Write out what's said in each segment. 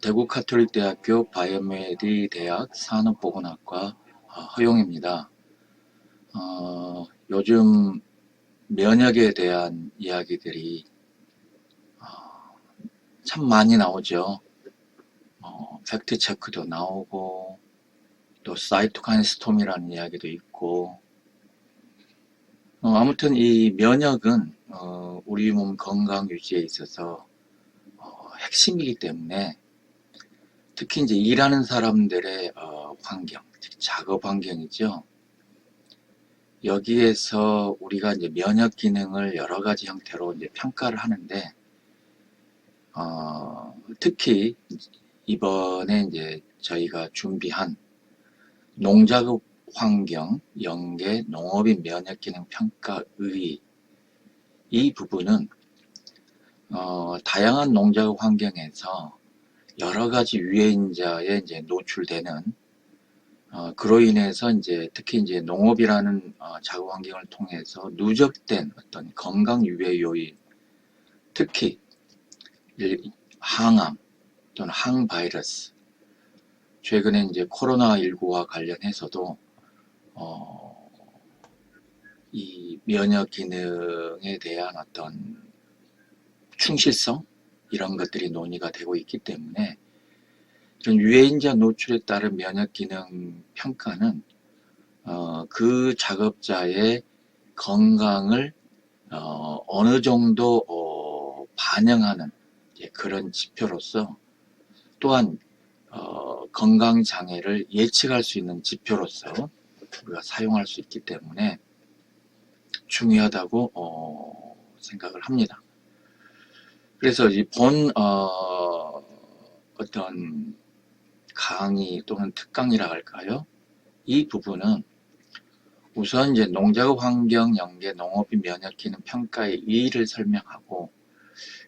대구 카톨릭대학교 바이오메디 대학 산업보건학과 허용입니다. 요즘 면역에 대한 이야기들이 참 많이 나오죠. 팩트 체크도 나오고 또 사이토카인 스톰이라는 이야기도 있고 아무튼 이 면역은 우리 몸 건강 유지에 있어서 핵심이기 때문에 특히 이제 일하는 사람들의 환경, 즉 작업 환경이죠. 여기에서 우리가 이제 면역 기능을 여러 가지 형태로 이제 평가를 하는데, 특히 이번에 이제 저희가 준비한 농작업 환경 연계 농업인 면역 기능 평가의 이 부분은 다양한 농작업 환경에서 여러 가지 유해인자에 이제 노출되는 그로 인해서 이제 특히 이제 농업이라는 작업 환경을 통해서 누적된 어떤 건강 유해 요인, 특히 항암 또는 항바이러스, 최근에 이제 코로나19와 관련해서도 이 면역 기능에 대한 어떤 충실성 이런 것들이 논의가 되고 있기 때문에 이런 유해인자 노출에 따른 면역 기능 평가는 그 작업자의 건강을 어느 정도 반영하는 그런 지표로서, 또한 건강 장애를 예측할 수 있는 지표로서 우리가 사용할 수 있기 때문에 중요하다고 생각을 합니다. 그래서 이 본 어떤 강의 또는 특강이라 할까요? 이 부분은 우선 이제 농작업 환경 연계 농업인 면역 기능 평가의 의의를 설명하고,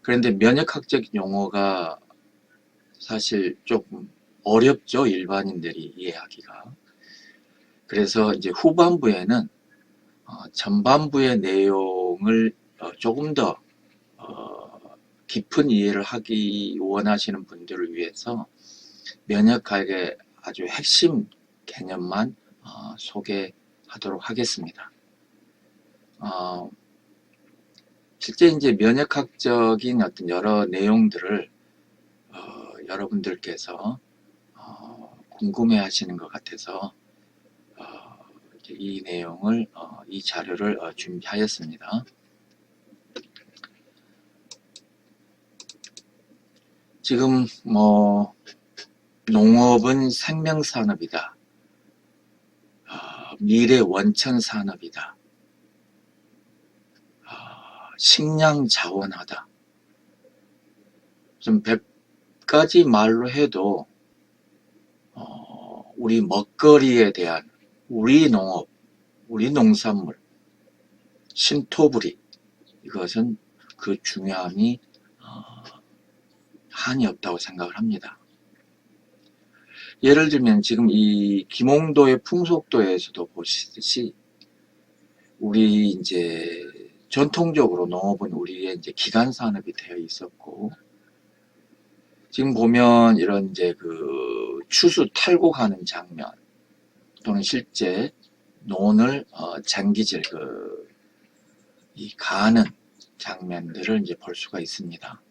그런데 면역학적 용어가 사실 조금 어렵죠, 일반인들이 이해하기가. 그래서 이제 후반부에는 전반부의 내용을 조금 더 깊은 이해를 하기 원하시는 분들을 위해서 면역학의 아주 핵심 개념만 소개하도록 하겠습니다. 실제 이제 면역학적인 어떤 여러 내용들을 여러분들께서 궁금해 하시는 것 같아서 이 내용을 이 자료를 준비하였습니다. 지금 농업은 생명산업이다, 미래 원천산업이다, 식량자원하다, 좀 100가지 말로 해도 우리 먹거리에 대한 우리 농업, 우리 농산물, 신토부리, 이것은 그 중요함이 한이 없다고 생각을 합니다. 예를 들면 지금 이 김홍도의 풍속도에서도 보시듯이 우리 이제 전통적으로 농업은 우리의 이제 기간 산업이 되어 있었고, 지금 보면 이런 이제 그 추수 탈곡하는 장면 또는 실제 논을 장기질 이 가는 장면들을 이제 볼 수가 있습니다.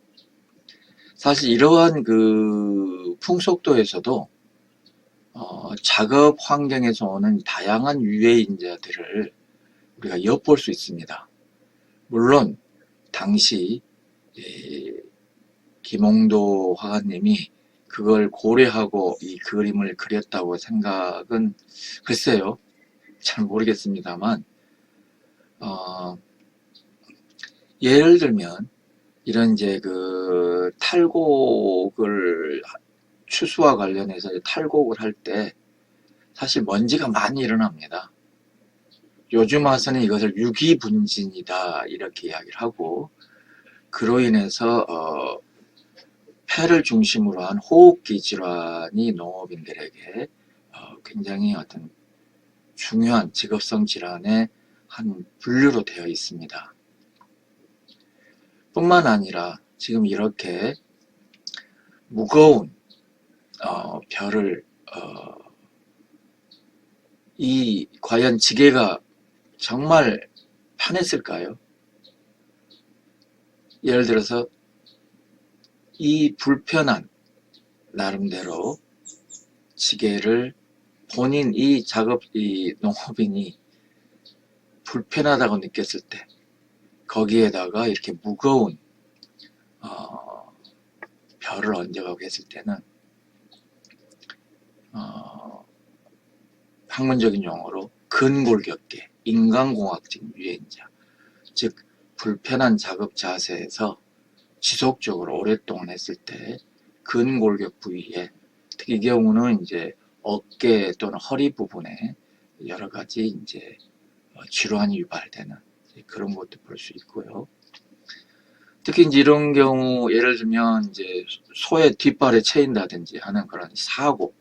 사실 이러한 그 풍속도에서도 작업 환경에서 오는 다양한 유해인자들을 우리가 엿볼 수 있습니다. 물론 당시 김홍도 화가님이 그걸 고려하고 이 그림을 그렸다고 생각은 글쎄요, 잘 모르겠습니다만, 예를 들면 이런 이제 그 탈곡을 추수와 관련해서 탈곡을 할 때 사실 먼지가 많이 일어납니다. 요즘 와서는 이것을 유기분진이다 이렇게 이야기를 하고, 그로 인해서 폐를 중심으로 한 호흡기 질환이 농업인들에게 굉장히 어떤 중요한 직업성 질환의 한 분류로 되어 있습니다. 뿐만 아니라 지금 이렇게 무거운 별을 과연 지게가 정말 편했을까요? 예를 들어서 이 불편한 나름대로 지게를 본인 이 농업인이 불편하다고 느꼈을 때 거기에다가 이렇게 무거운 별을 얹어가고 했을 때는 학문적인 용어로 근골격계, 인간공학적 유해인자, 즉 불편한 작업 자세에서 지속적으로 오랫동안 했을 때 근골격 부위에, 특히 이 경우는 이제 어깨 또는 허리 부분에 여러 가지 이제 질환이 유발되는 그런 것도 볼 수 있고요. 특히 이제 이런 경우 예를 들면 이제 소의 뒷발에 채인다든지 하는 그런 사고,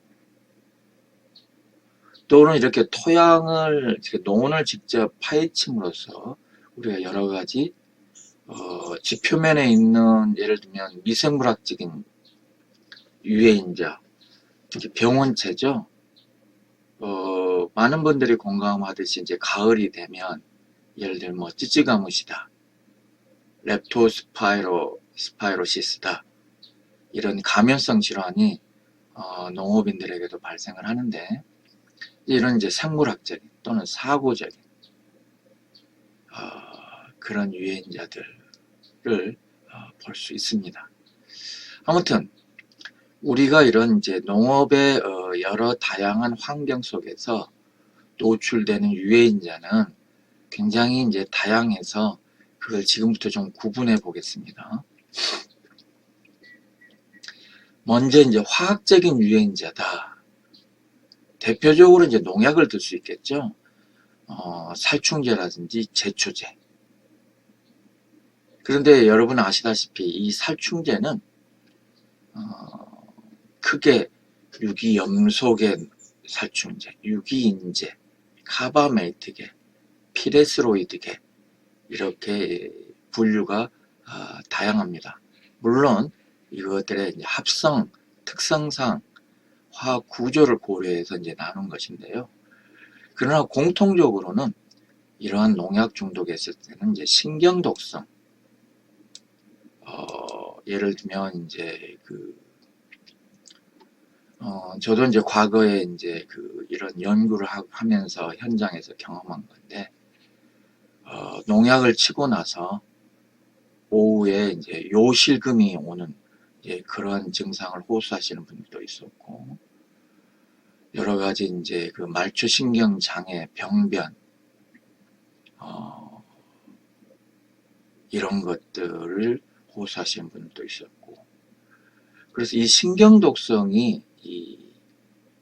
또는 이렇게 토양을 농원을 직접 파헤침으로써 우리가 여러 가지 지표면에 있는 예를 들면 미생물학적인 유해인자, 특히 병원체죠. 많은 분들이 공감하듯이 이제 가을이 되면 예를 들면 뭐 찌찌가무시다, 렙토스파이로시스다, 이런 감염성 질환이 농업인들에게도 발생을 하는데, 이런 이제 생물학적인 또는 사고적인 그런 유해인자들을 볼 수 있습니다. 아무튼 우리가 이런 이제 농업의 여러 다양한 환경 속에서 노출되는 유해인자는 굉장히 이제 다양해서 그걸 지금부터 좀 구분해 보겠습니다. 먼저 이제 화학적인 유해인자다. 대표적으로 이제 농약을 들 수 있겠죠. 살충제라든지 제초제. 그런데 여러분 아시다시피 이 살충제는 크게 유기염소계 살충제, 유기인제, 카바메이트계, 피레스로이드계, 이렇게 분류가 다양합니다. 물론 이것들의 이제 합성, 특성상 화학 구조를 고려해서 이제 나눈 것인데요. 그러나 공통적으로는 이러한 농약 중독에 있을 때는 이제 신경 독성, 예를 들면 이제 저도 이제 과거에 이제 이런 연구를 하면서 현장에서 경험한 건데, 농약을 치고 나서 오후에 이제 요실금이 오는 그런 증상을 호소하시는 분들도 있었고, 여러 가지 이제 말초신경 장애, 병변, 이런 것들을 호소하시는 분들도 있었고, 그래서 이 신경 독성이 이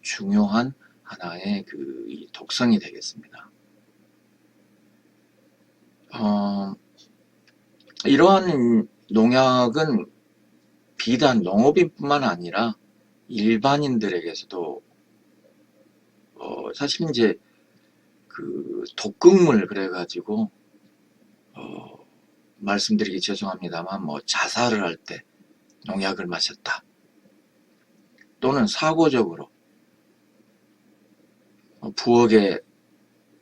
중요한 하나의 이 독성이 되겠습니다. 이러한 농약은 비단 농업인뿐만 아니라 일반인들에게서도 사실 이제 독극물 그래가지고 말씀드리기 죄송합니다만 뭐 자살을 할 때 농약을 마셨다, 또는 사고적으로 부엌에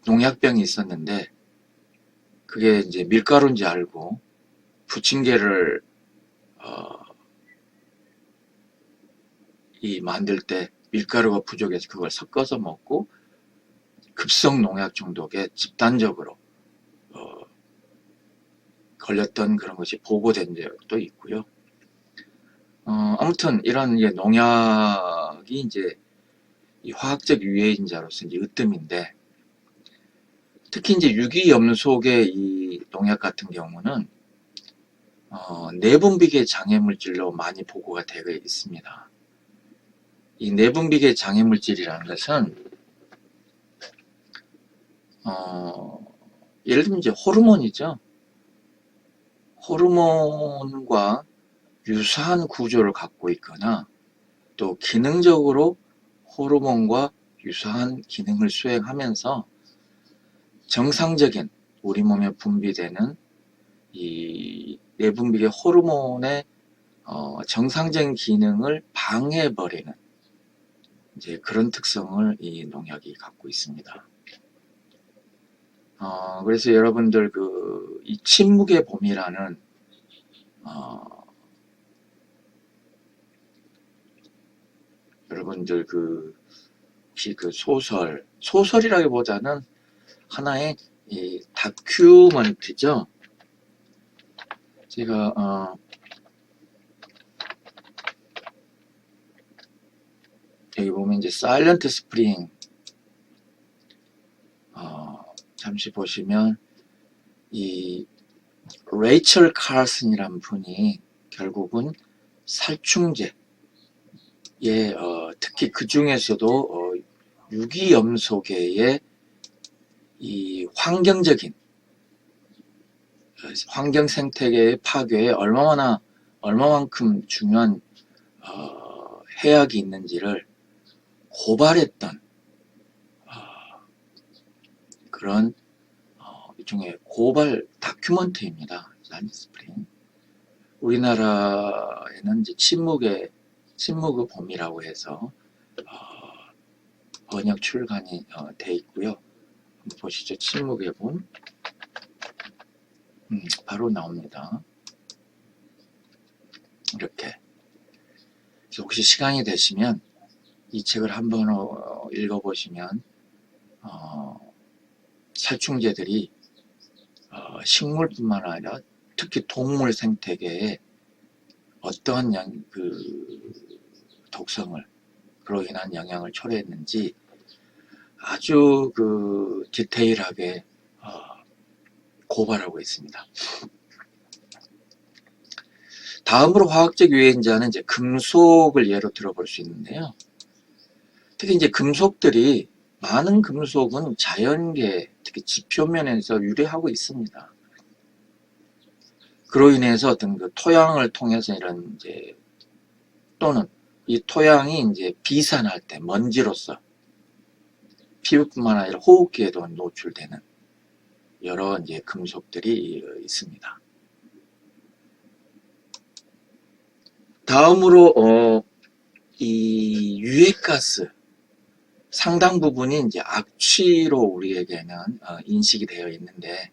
농약병이 있었는데 그게 이제 밀가루인지 알고 부침개를 만들 때 밀가루가 부족해서 그걸 섞어서 먹고 급성 농약 중독에 집단적으로 걸렸던 그런 것이 보고된 적도 있고요. 아무튼 이런 농약이 이제 이 화학적 유해인자로서 이제 으뜸인데, 특히 이제 유기염소계 이 농약 같은 경우는 내분비계 장애물질로 많이 보고가 되어 있습니다. 이 내분비계 장애물질이라는 것은 예를 들면 이제 호르몬이죠. 호르몬과 유사한 구조를 갖고 있거나 또 기능적으로 호르몬과 유사한 기능을 수행하면서 정상적인 우리 몸에 분비되는 이 내분비계 호르몬의 정상적인 기능을 방해해버리는 이제 그런 특성을 이 농약이 갖고 있습니다. 그래서 여러분들 이 침묵의 봄이라는 여러분들 혹시 소설이라기보다는 하나의 이 다큐멘터리죠. 제가 여기 보면 이제 사일런트 스프링 잠시 보시면 이 레이첼 칼슨이라는 분이 결국은 살충제 특히 그 중에서도 유기염소계의 이 환경 생태계의 파괴에 얼마만큼 중요한 해악이 있는지를 고발했던 그런 일종의 고발 다큐멘터리입니다. 사일런트 스프링. 우리나라에는 이제 침묵의 봄이라고 해서 번역 출간이 돼 있고요. 한번 보시죠. 침묵의 봄. 바로 나옵니다. 이렇게. 그래서 혹시 시간이 되시면 이 책을 한번 읽어보시면 살충제들이 식물뿐만 아니라 특히 동물 생태계에 어떠한 독성을 그로 인한 영향을 초래했는지 아주 디테일하게 고발하고 있습니다. 다음으로 화학적 유해인자는 이제 금속을 예로 들어볼 수 있는데요. 특히 이제 많은 금속은 자연계, 특히 지표면에서 유래하고 있습니다. 그로 인해서 어떤 토양을 통해서 또는 이 토양이 이제 비산할 때 먼지로서 피부뿐만 아니라 호흡기에도 노출되는 여러 이제 금속들이 있습니다. 다음으로 이 유해가스 상당 부분이 이제 악취로 우리에게는 인식이 되어 있는데,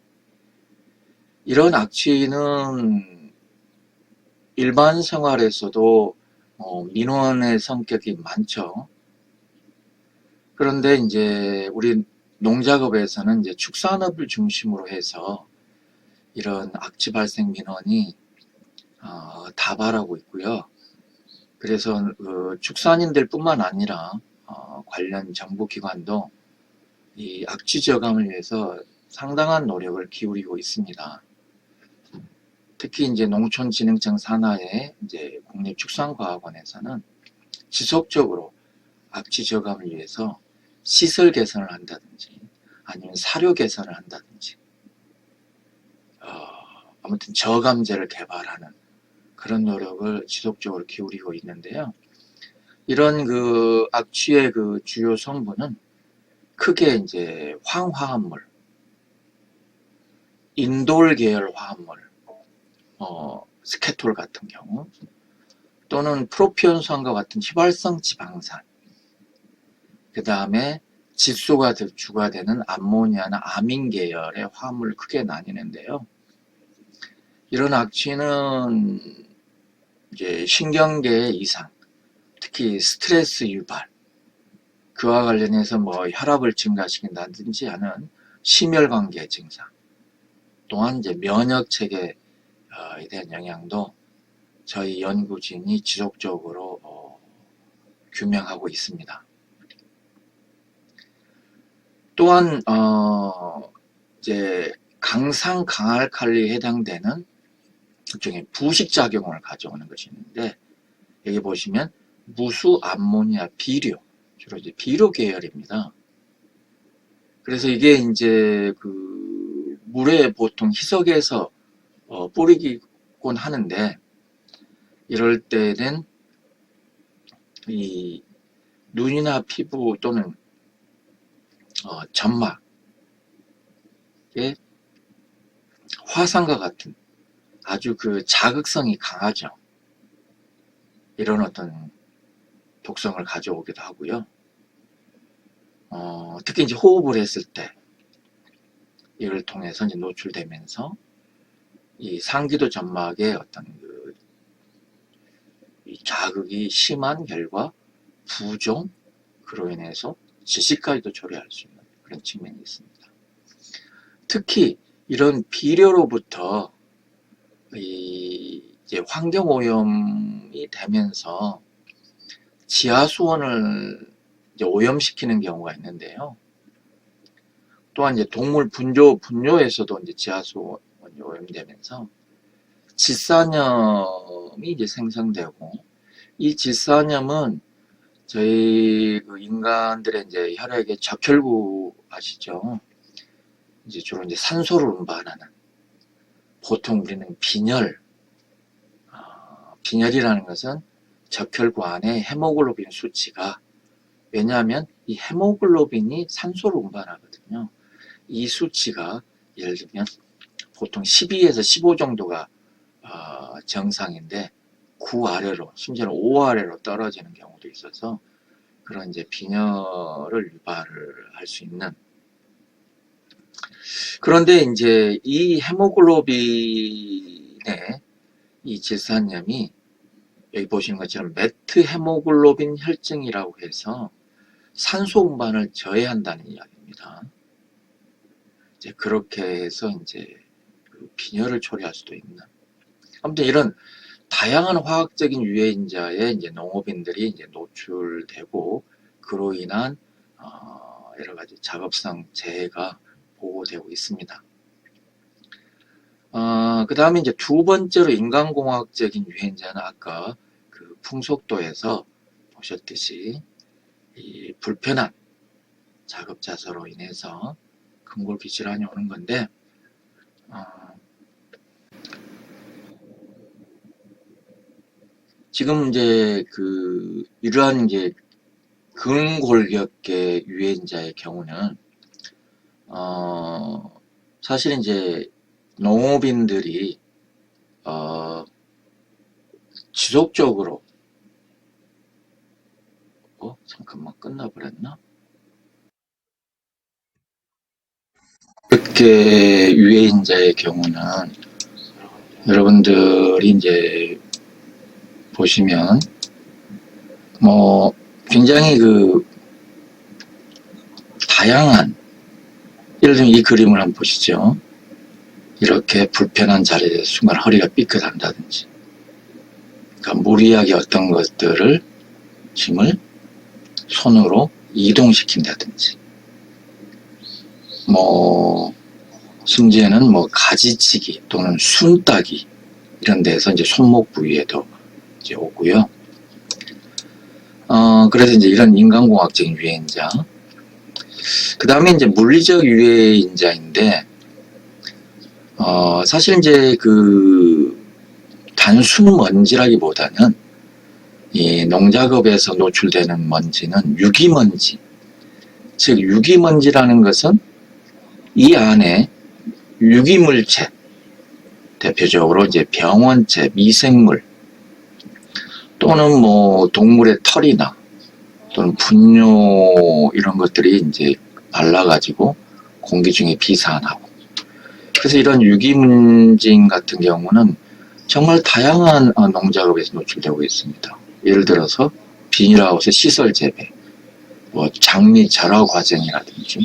이런 악취는 일반 생활에서도 민원의 성격이 많죠. 그런데 이제 우리 농작업에서는 이제 축산업을 중심으로 해서 이런 악취 발생 민원이 다발하고 있고요. 그래서 축산인들 뿐만 아니라 관련 정부기관도 이 악취 저감을 위해서 상당한 노력을 기울이고 있습니다. 특히 이제 농촌진흥청 산하의 이제 국립축산과학원에서는 지속적으로 악취 저감을 위해서 시설 개선을 한다든지 아니면 사료 개선을 한다든지 아무튼 저감제를 개발하는 그런 노력을 지속적으로 기울이고 있는데요. 이런 악취의 주요 성분은 크게 이제 황화합물, 인돌 계열 화합물, 스케톨 같은 경우, 또는 프로피온산과 같은 휘발성 지방산, 그 다음에 질소가 주가 되는 암모니아나 아민 계열의 화합물을 크게 나뉘는데요. 이런 악취는 이제 신경계 이상, 특히 스트레스 유발, 그와 관련해서 혈압을 증가시킨다든지 하는 심혈관계 증상, 또한 이제 면역 체계에 대한 영향도 저희 연구진이 지속적으로 규명하고 있습니다. 또한 이제 강산 강알칼리에 해당되는 일종의 부식작용을 가져오는 것이 있는데, 여기 보시면 무수, 암모니아, 비료, 주로 이제 비료 계열입니다. 그래서 이게 이제 물에 보통 희석해서 뿌리곤 하는데, 이럴 때는 이 눈이나 피부 또는 점막에 화상과 같은 아주 자극성이 강하죠. 이런 어떤 독성을 가져오기도 하고요. 특히 이제 호흡을 했을 때 이를 통해서 이제 노출되면서 이 상기도 점막의 어떤 이 자극이 심한 결과 부종, 그로 인해서 지식까지도 초래할 수 있는 그런 측면이 있습니다. 특히 이런 비료로부터 이제 환경 오염이 되면서 지하수원을 이제 오염시키는 경우가 있는데요. 또한 이제 동물 분뇨에서도 이제 지하수원이 오염되면서 질산염이 이제 생성되고, 이 질산염은 저희 그 인간들의 이제 혈액의 적혈구 아시죠? 이제 주로 이제 산소를 운반하는, 보통 우리는 빈혈이라는 것은 적혈구 안에 헤모글로빈 수치가, 왜냐하면 이 헤모글로빈이 산소를 운반하거든요. 이 수치가 예를 들면 보통 12에서 15 정도가 정상인데 9 아래로, 심지어는 5 아래로 떨어지는 경우도 있어서 그런 이제 빈혈을 유발을 할 수 있는. 그런데 이제 이 헤모글로빈의 이 질산염이 여기 보시는 것처럼 메트 헤모글로빈 혈증이라고 해서 산소 운반을 저해한다는 이야기입니다. 이제 그렇게 해서 이제 빈혈을 초래할 수도 있는. 아무튼 이런 다양한 화학적인 유해인자에 이제 농업인들이 이제 노출되고, 그로 인한 여러 가지 작업상 재해가 보고되고 있습니다. 그 다음에 이제 두 번째로 인간공학적인 유해인자는 아까 그 풍속도에서 보셨듯이 이 불편한 작업 자세로 인해서 근골기 질환이 오는 건데, 지금 이제 이러한 이제 근골격계 유해인자의 경우는 사실 이제 농업인들이 지속적으로 잠깐만 끝나버렸나? 이렇게 유해인자의 경우는 여러분들이 이제 보시면 뭐 굉장히 다양한, 예를 들면 이 그림을 한번 보시죠. 이렇게 불편한 자리에 순간 허리가 삐끗한다든지, 그러니까 무리하게 어떤 것들을 힘을 손으로 이동시킨다든지, 뭐 심지어는 뭐 가지치기 또는 순 따기 이런 데서 이제 손목 부위에도 이제 오고요. 그래서 이제 이런 인간공학적인 유해인자. 그 다음에 이제 물리적 유해인자인데, 사실 이제 단순 먼지라기보다는 이 농작업에서 노출되는 먼지는 유기먼지. 즉, 유기먼지라는 것은 이 안에 유기물체, 대표적으로 이제 병원체, 미생물, 또는 뭐 동물의 털이나 또는 분뇨 이런 것들이 이제 발라가지고 공기 중에 비산하고, 그래서 이런 유기문진 같은 경우는 정말 다양한 농작업에서 노출되고 있습니다. 예를 들어서 비닐하우스 시설 재배, 뭐 장미 절화 과정이라든지,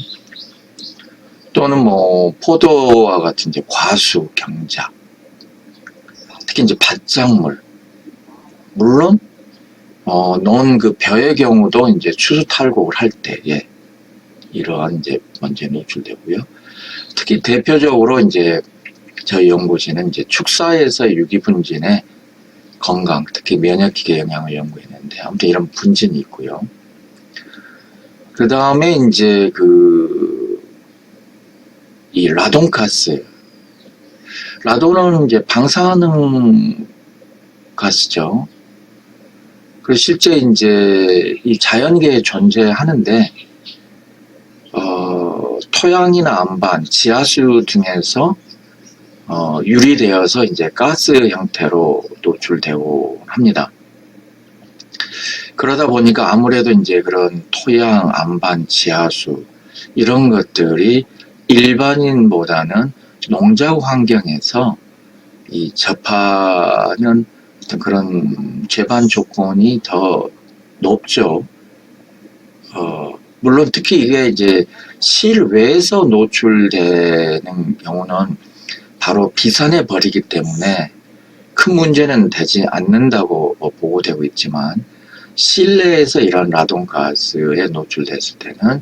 또는 뭐 포도와 같은 이제 과수 경작, 특히 이제 밭작물, 물론 논 벼의 경우도 이제 추수 탈곡을 할 때에 이러한 이제 먼지에 노출되고요. 특히 대표적으로 이제 저희 연구진은 이제 축사에서의 유기분진의 건강, 특히 면역기계 영향을 연구했는데, 아무튼 이런 분진이 있고요. 그 다음에 이제 이 라돈가스. 라돈은 이제 방사능 가스죠. 그리고 실제 이제 이 자연계에 존재하는데, 토양이나 안반, 지하수 등에서 유리되어서 이제 가스 형태로 노출되고 합니다. 그러다 보니까 아무래도 이제 그런 토양, 안반, 지하수 이런 것들이 일반인보다는 농작 환경에서 이 접하는 어떤 그런 재반 조건이 더 높죠. 물론 특히 이게 이제 실외에서 노출되는 경우는 바로 비산해 버리기 때문에 큰 문제는 되지 않는다고 보고되고 있지만, 실내에서 이런 라돈가스에 노출됐을 때는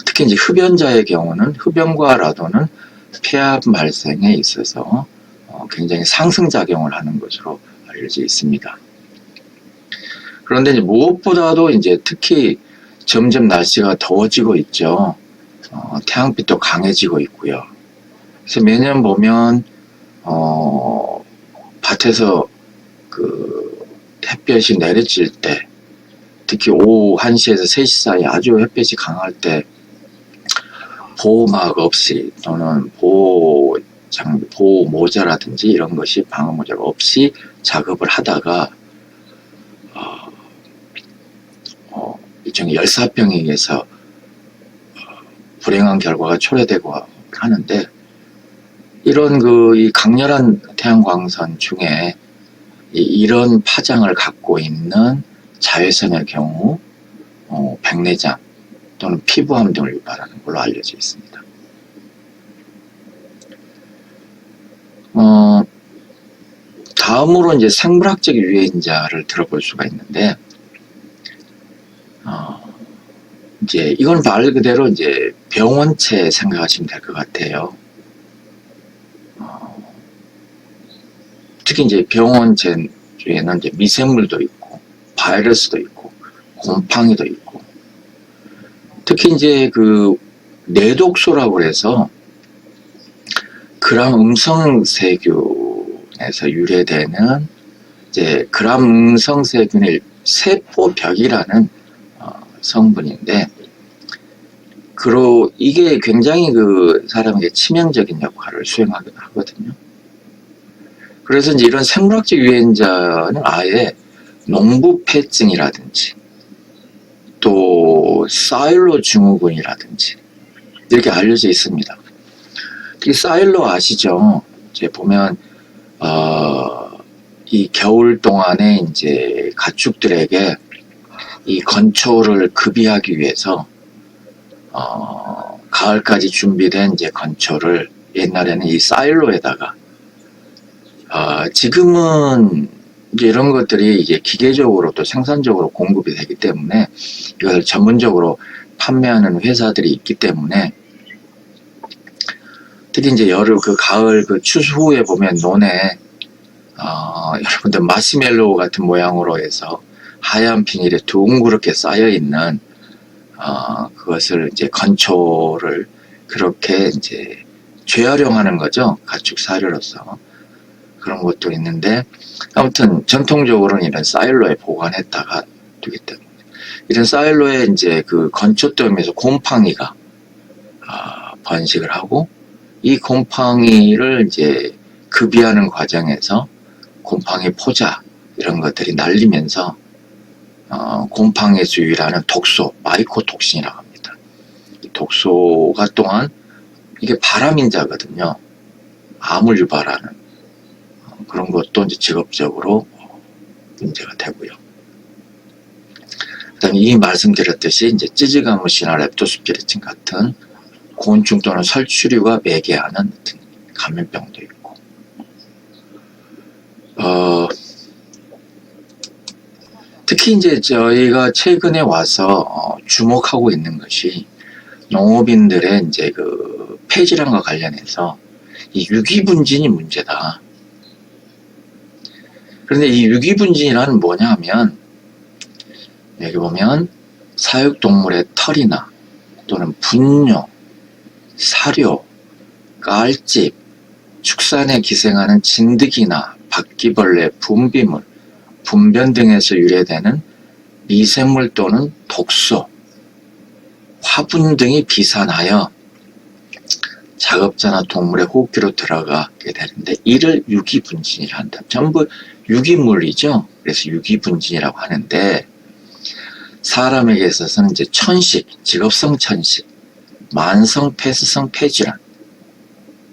특히 이제 흡연자의 경우는 흡연과 라돈은 폐암 발생에 있어서 굉장히 상승작용을 하는 것으로 알려져 있습니다. 그런데 이제 무엇보다도 이제 특히 점점 날씨가 더워지고 있죠. 태양빛도 강해지고 있고요. 그래서 매년 보면 밭에서 그 햇볕이 내려질 때, 특히 오후 1시에서 3시 사이 아주 햇볕이 강할 때 보호막 없이 또는 보호 모자라든지 이런 것이 방어 모자가 없이 작업을 하다가 일종의 열사병에 의해서 불행한 결과가 초래되고 하는데, 이런 이 강렬한 태양광선 중에 이런 파장을 갖고 있는 자외선의 경우 백내장 또는 피부암 등을 유발하는 걸로 알려져 있습니다. 다음으로 이제 생물학적 유해인자를 들어볼 수가 있는데, 이제 이건 말 그대로 이제 병원체 생각하시면 될 것 같아요. 특히 이제 병원체 중에는 이제 미생물도 있고, 바이러스도 있고, 곰팡이도 있고, 특히 이제 그 뇌독소라고 해서 그람 음성세균에서 유래되는 이제 그람 음성세균의 세포벽이라는 성분인데, 이게 굉장히 그 사람에게 치명적인 역할을 수행하거든요. 그래서 이제 이런 생물학적 유해인자는 아예 농부폐증이라든지 또 사일로 증후군이라든지 이렇게 알려져 있습니다. 특히 사일로 아시죠? 이제 보면 이 겨울 동안에 이제 가축들에게 이 건초를 급이하기 위해서 가을까지 준비된 이제 건초를 옛날에는 이 사일로에다가 지금은 이제 이런 것들이 이제 기계적으로 또 생산적으로 공급이 되기 때문에 이걸 전문적으로 판매하는 회사들이 있기 때문에, 특히 이제 가을 그 추수 후에 보면 논에 여러분들 마시멜로우 같은 모양으로 해서 하얀 비닐에 둥그렇게 쌓여 있는 그것을 이제 건초를 그렇게 이제 재활용하는 거죠. 가축 사료로서. 그런 것도 있는데, 아무튼 전통적으로는 이런 사일로에 보관했다가 두기 때문에 이런 사일로에 이제 그 건초더미에서 곰팡이가 번식을 하고, 이 곰팡이를 이제 급이하는 과정에서 곰팡이 포자 이런 것들이 날리면서 곰팡이 주위라는 독소, 마이코톡신이라고 합니다. 이 독소가 또한 이게 발암인자거든요. 암을 유발하는 그런 것도 이제 직업적으로 문제가 되고요. 그다음에 이 말씀드렸듯이 이제 찌지가무시나 렙토스피리친 같은 곤충 또는 설치류가 매개하는 감염병도 있고, 특히 이제 저희가 최근에 와서 주목하고 있는 것이 농업인들의 이제 그 폐질환과 관련해서 이 유기분진이 문제다. 그런데 이 유기분진이란 뭐냐 하면, 여기 보면 사육동물의 털이나 또는 분뇨, 사료, 깔집, 축산에 기생하는 진드기나 바퀴벌레, 분비물, 분변 등에서 유래되는 미생물 또는 독소, 화분 등이 비산하여 작업자나 동물의 호흡기로 들어가게 되는데 이를 유기분진이라 한다. 전부 유기물이죠. 그래서 유기분진이라고 하는데 사람에게 있어서는 이제 천식, 직업성 천식, 만성 폐스성 폐질환,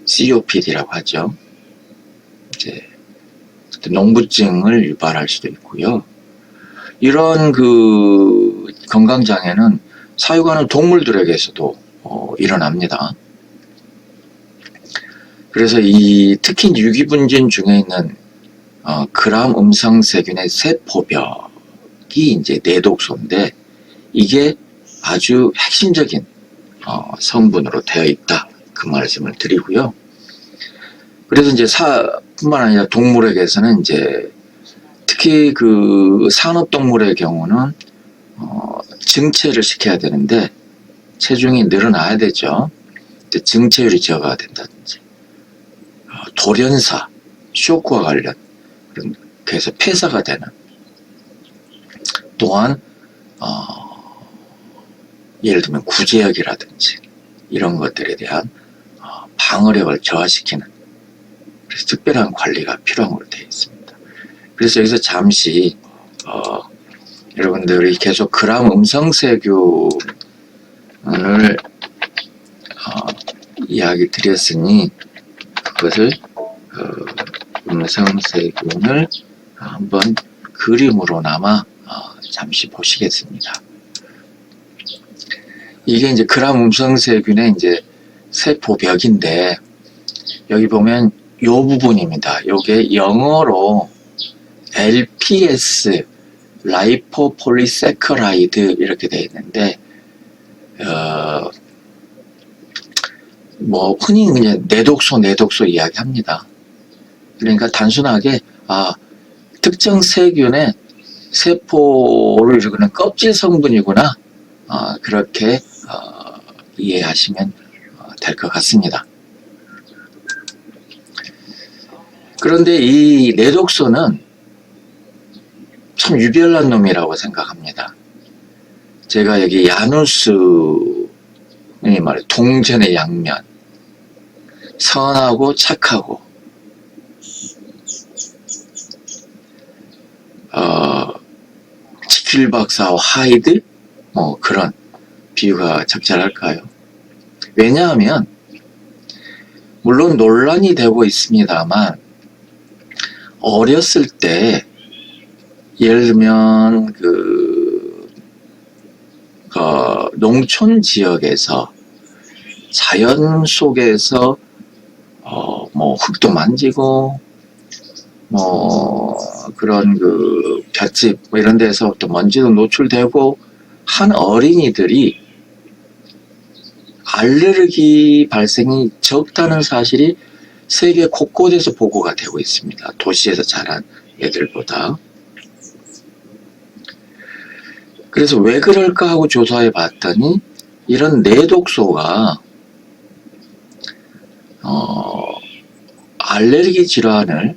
COPD라고 하죠. 이제 농부증을 유발할 수도 있고요. 이런 그 건강장애는 사육하는 동물들에게서도 일어납니다. 그래서 특히 유기분진 중에 있는 그람 음성세균의 세포벽이 이제 내독소인데 이게 아주 핵심적인 성분으로 되어 있다. 그 말씀을 드리고요. 그래서 이제 뿐만 아니라 동물에게서는 이제 특히 그 산업동물의 경우는 증체를 시켜야 되는데 체중이 늘어나야 되죠. 증체율이 저하가 된다든지 돌연사, 쇼크와 관련 그래서 폐사가 되는 또한 예를 들면 구제역이라든지 이런 것들에 대한 방어력을 저하시키는 그래서 특별한 관리가 필요한 걸로 되어 있습니다. 그래서 여기서 잠시 여러분들이 계속 그람 음성세균을 이야기 드렸으니 그것을 음성세균을 한번 그림으로나마 잠시 보시겠습니다. 이게 이제 그람 음성세균의 이제 세포벽인데 여기 보면 요 부분입니다. 요게 영어로 LPS 라이포폴리세커라이드 이렇게 되어 있는데 뭐 흔히 그냥 내독소 이야기합니다. 그러니까 단순하게 특정 세균의 세포를 이루는 껍질 성분이구나 그렇게 이해하시면 될 것 같습니다. 그런데 이 내독소는 참 유별난 놈이라고 생각합니다. 제가 여기 야누스 말해 동전의 양면 선하고 착하고 지킬 박사와 하이드 뭐 그런 비유가 적절할까요? 왜냐하면 물론 논란이 되고 있습니다만 어렸을 때 예를 들면 농촌 지역에서 자연 속에서 뭐 흙도 만지고 뭐 그런 볏짚 뭐 이런 데서 또 먼지도 노출되고 한 어린이들이 알레르기 발생이 적다는 사실이 세계 곳곳에서 보고가 되고 있습니다. 도시에서 자란 애들보다. 그래서 왜 그럴까 하고 조사해 봤더니 이런 내독소가 알레르기 질환을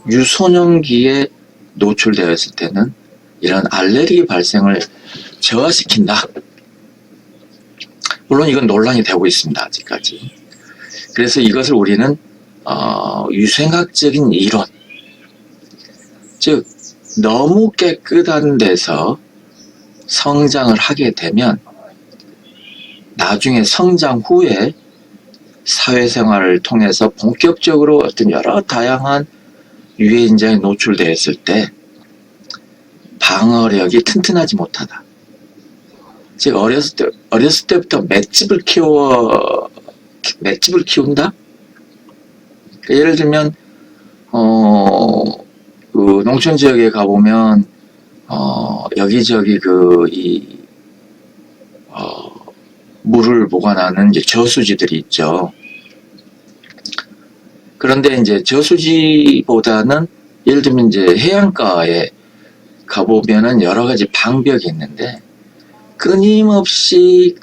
유소년기에 노출되어 있을 때는 이런 알레르기 발생을 저하시킨다. 물론 이건 논란이 되고 있습니다. 아직까지. 그래서 이것을 우리는 유생학적인 이론, 즉 너무 깨끗한 데서 성장을 하게 되면 나중에 성장 후에 사회생활을 통해서 본격적으로 어떤 여러 다양한 유해인자에 노출되어 있을 때 방어력이 튼튼하지 못하다. 즉 어렸을 때부터 맷집을 키운다? 예를 들면 농촌 지역에 가보면 여기저기 물을 보관하는 이제 저수지들이 있죠. 그런데 이제 저수지보다는 예를 들면 이제 해안가에 가보면은 여러 가지 방벽이 있는데 끊임없이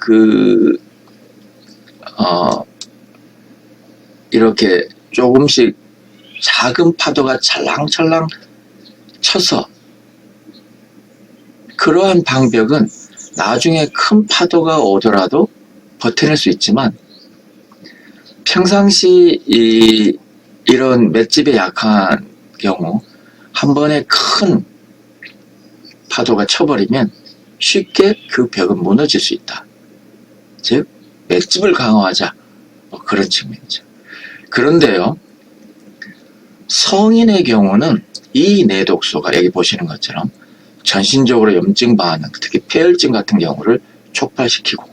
이렇게 조금씩 작은 파도가 찰랑찰랑 쳐서 그러한 방벽은 나중에 큰 파도가 오더라도 버텨낼 수 있지만 평상시 이런 맷집에 약한 경우 한 번에 큰 파도가 쳐버리면 쉽게 그 벽은 무너질 수 있다. 즉 맷집을 강화하자, 뭐 그런 측면이죠. 그런데요, 성인의 경우는 이 내독소가 여기 보시는 것처럼 전신적으로 염증 반응, 특히 폐혈증 같은 경우를 촉발시키고,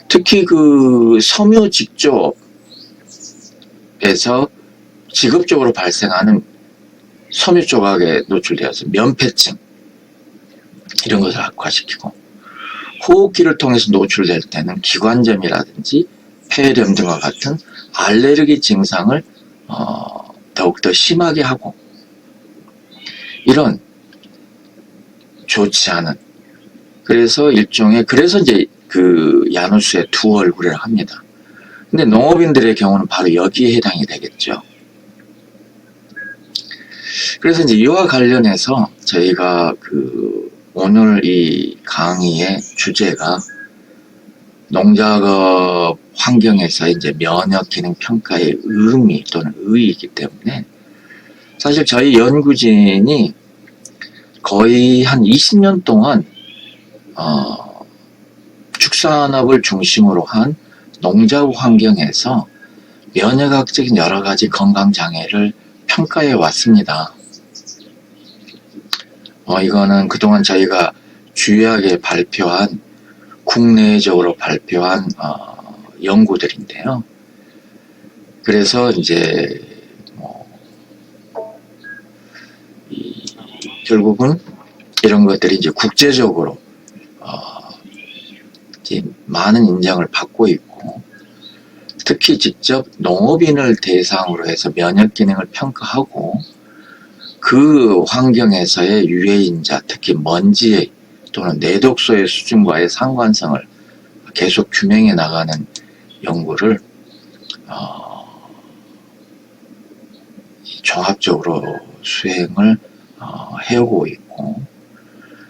특히 그 섬유 직접에서 직업적으로 발생하는 섬유 조각에 노출되어서 면폐증 이런 것을 악화시키고, 호흡기를 통해서 노출될 때는 기관점이라든지 폐렴 등과 같은 알레르기 증상을 더욱더 심하게 하고, 이런 좋지 않은, 그래서 이제 그 야누스의 두 얼굴이라고 합니다. 근데 농업인들의 경우는 바로 여기에 해당이 되겠죠. 그래서 이제 이와 관련해서 저희가 오늘 이 강의의 주제가 농작업 환경에서 이제 면역 기능 평가의 의미 또는 의의이기 때문에, 사실 저희 연구진이 거의 한 20년 동안 축산업을 중심으로 한 농작업 환경에서 면역학적인 여러 가지 건강 장애를 평가해 왔습니다. 이거는 그동안 저희가 주요하게 발표한, 국내적으로 발표한 연구들인데요. 그래서 이제 결국은 이런 것들이 이제 국제적으로 이제 많은 인정을 받고 있고, 특히 직접 농업인을 대상으로 해서 면역 기능을 평가하고 그 환경에서의 유해인자, 특히 먼지 또는 내독소의 수준과의 상관성을 계속 규명해 나가는 연구를 종합적으로 수행을 해오고 있고,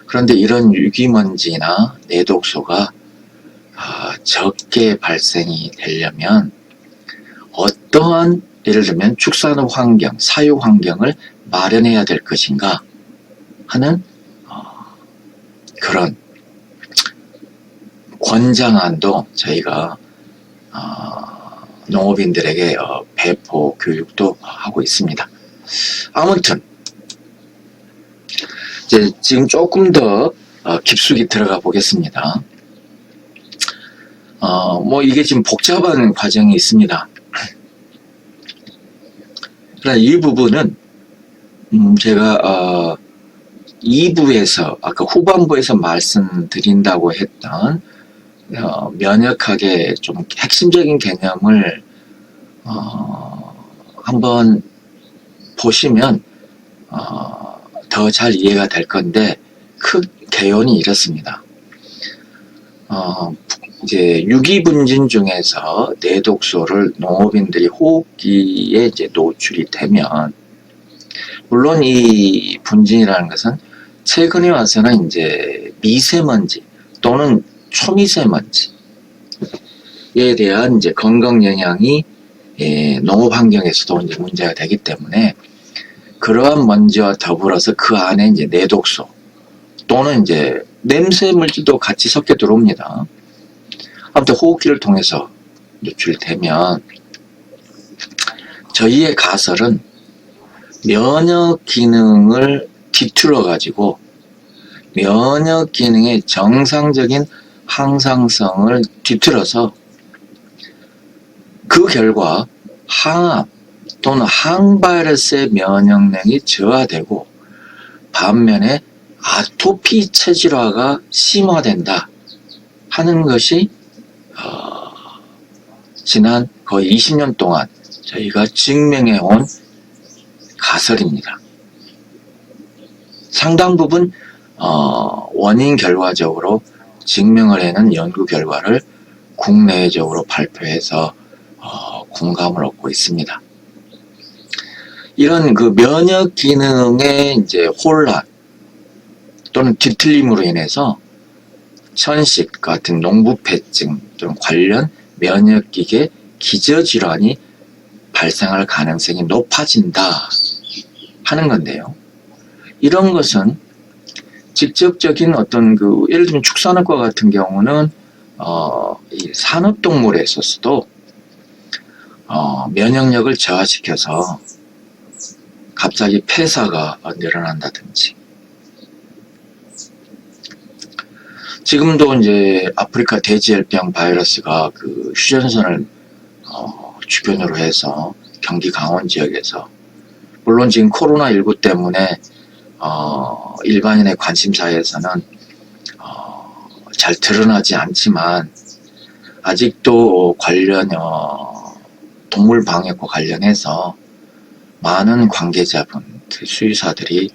그런데 이런 유기먼지나 내독소가 적게 발생이 되려면 어떠한, 예를 들면 축산업 환경, 사육 환경을 마련해야 될 것인가 하는 그런 권장안도 저희가 농업인들에게 배포 교육도 하고 있습니다. 아무튼 이제 지금 조금 더 깊숙이 들어가 보겠습니다. 이게 지금 복잡한 과정이 있습니다. 그러나 이 부분은 제가 2부에서, 아까 후반부에서 말씀드린다고 했던 면역학의 좀 핵심적인 개념을 한번 보시면 더 잘 이해가 될 건데, 큰 개요는 이렇습니다. 이제 유기분진 중에서 내독소를 농업인들이 호흡기에 이제 노출이 되면, 물론 이 분진이라는 것은 최근에 와서는 이제 미세먼지 또는 초미세먼지에 대한 이제 건강 영향이 농업 환경에서도 이제 문제가 되기 때문에, 그러한 먼지와 더불어서 그 안에 이제 내독소 또는 이제 냄새 물질도 같이 섞여 들어옵니다. 아무튼 호흡기를 통해서 노출되면 저희의 가설은 면역 기능을 뒤틀어 가지고 면역 기능의 정상적인 항상성을 뒤틀어서 그 결과 항암 또는 항바이러스의 면역력이 저하되고 반면에 아토피 체질화가 심화된다 하는 것이 지난 거의 20년 동안 저희가 증명해 온 가설입니다. 상당 부분 원인 결과적으로 증명을 해낸 연구 결과를 국내적으로 발표해서 공감을 얻고 있습니다. 이런 그 면역 기능의 이제 혼란 또는 뒤틀림으로 인해서 천식 같은 농부폐증 또는 관련 면역기계 기저질환이 발생할 가능성이 높아진다 하는 건데요. 이런 것은 직접적인 어떤 예를 들면 축산업과 같은 경우는 이 산업동물에 있어서도 면역력을 저하시켜서 갑자기 폐사가 늘어난다든지, 지금도 이제 아프리카 돼지열병 바이러스가 휴전선을 주변으로 해서 경기 강원 지역에서, 물론 지금 코로나19 때문에 일반인의 관심사에서는 잘 드러나지 않지만 아직도 관련 동물 방역과 관련해서 많은 관계자분, 수의사들이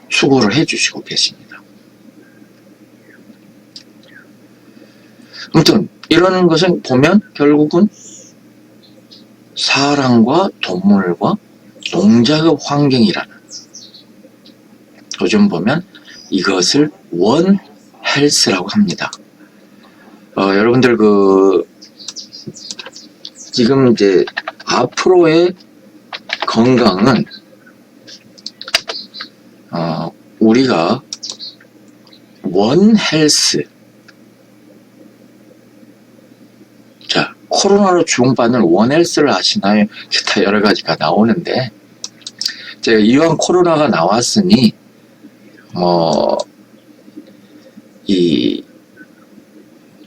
수고를 해주시고 계십니다. 아무튼 이런 것을 보면 결국은 사람과 동물과 농작의 환경이라는, 요즘 보면 이것을 원 헬스라고 합니다. 여러분들 지금 이제 앞으로의 건강은 우리가 원 헬스, 자, 코로나로 주목받는 원 헬스를 아시나요? 기타 여러 가지가 나오는데, 제가 이왕 코로나가 나왔으니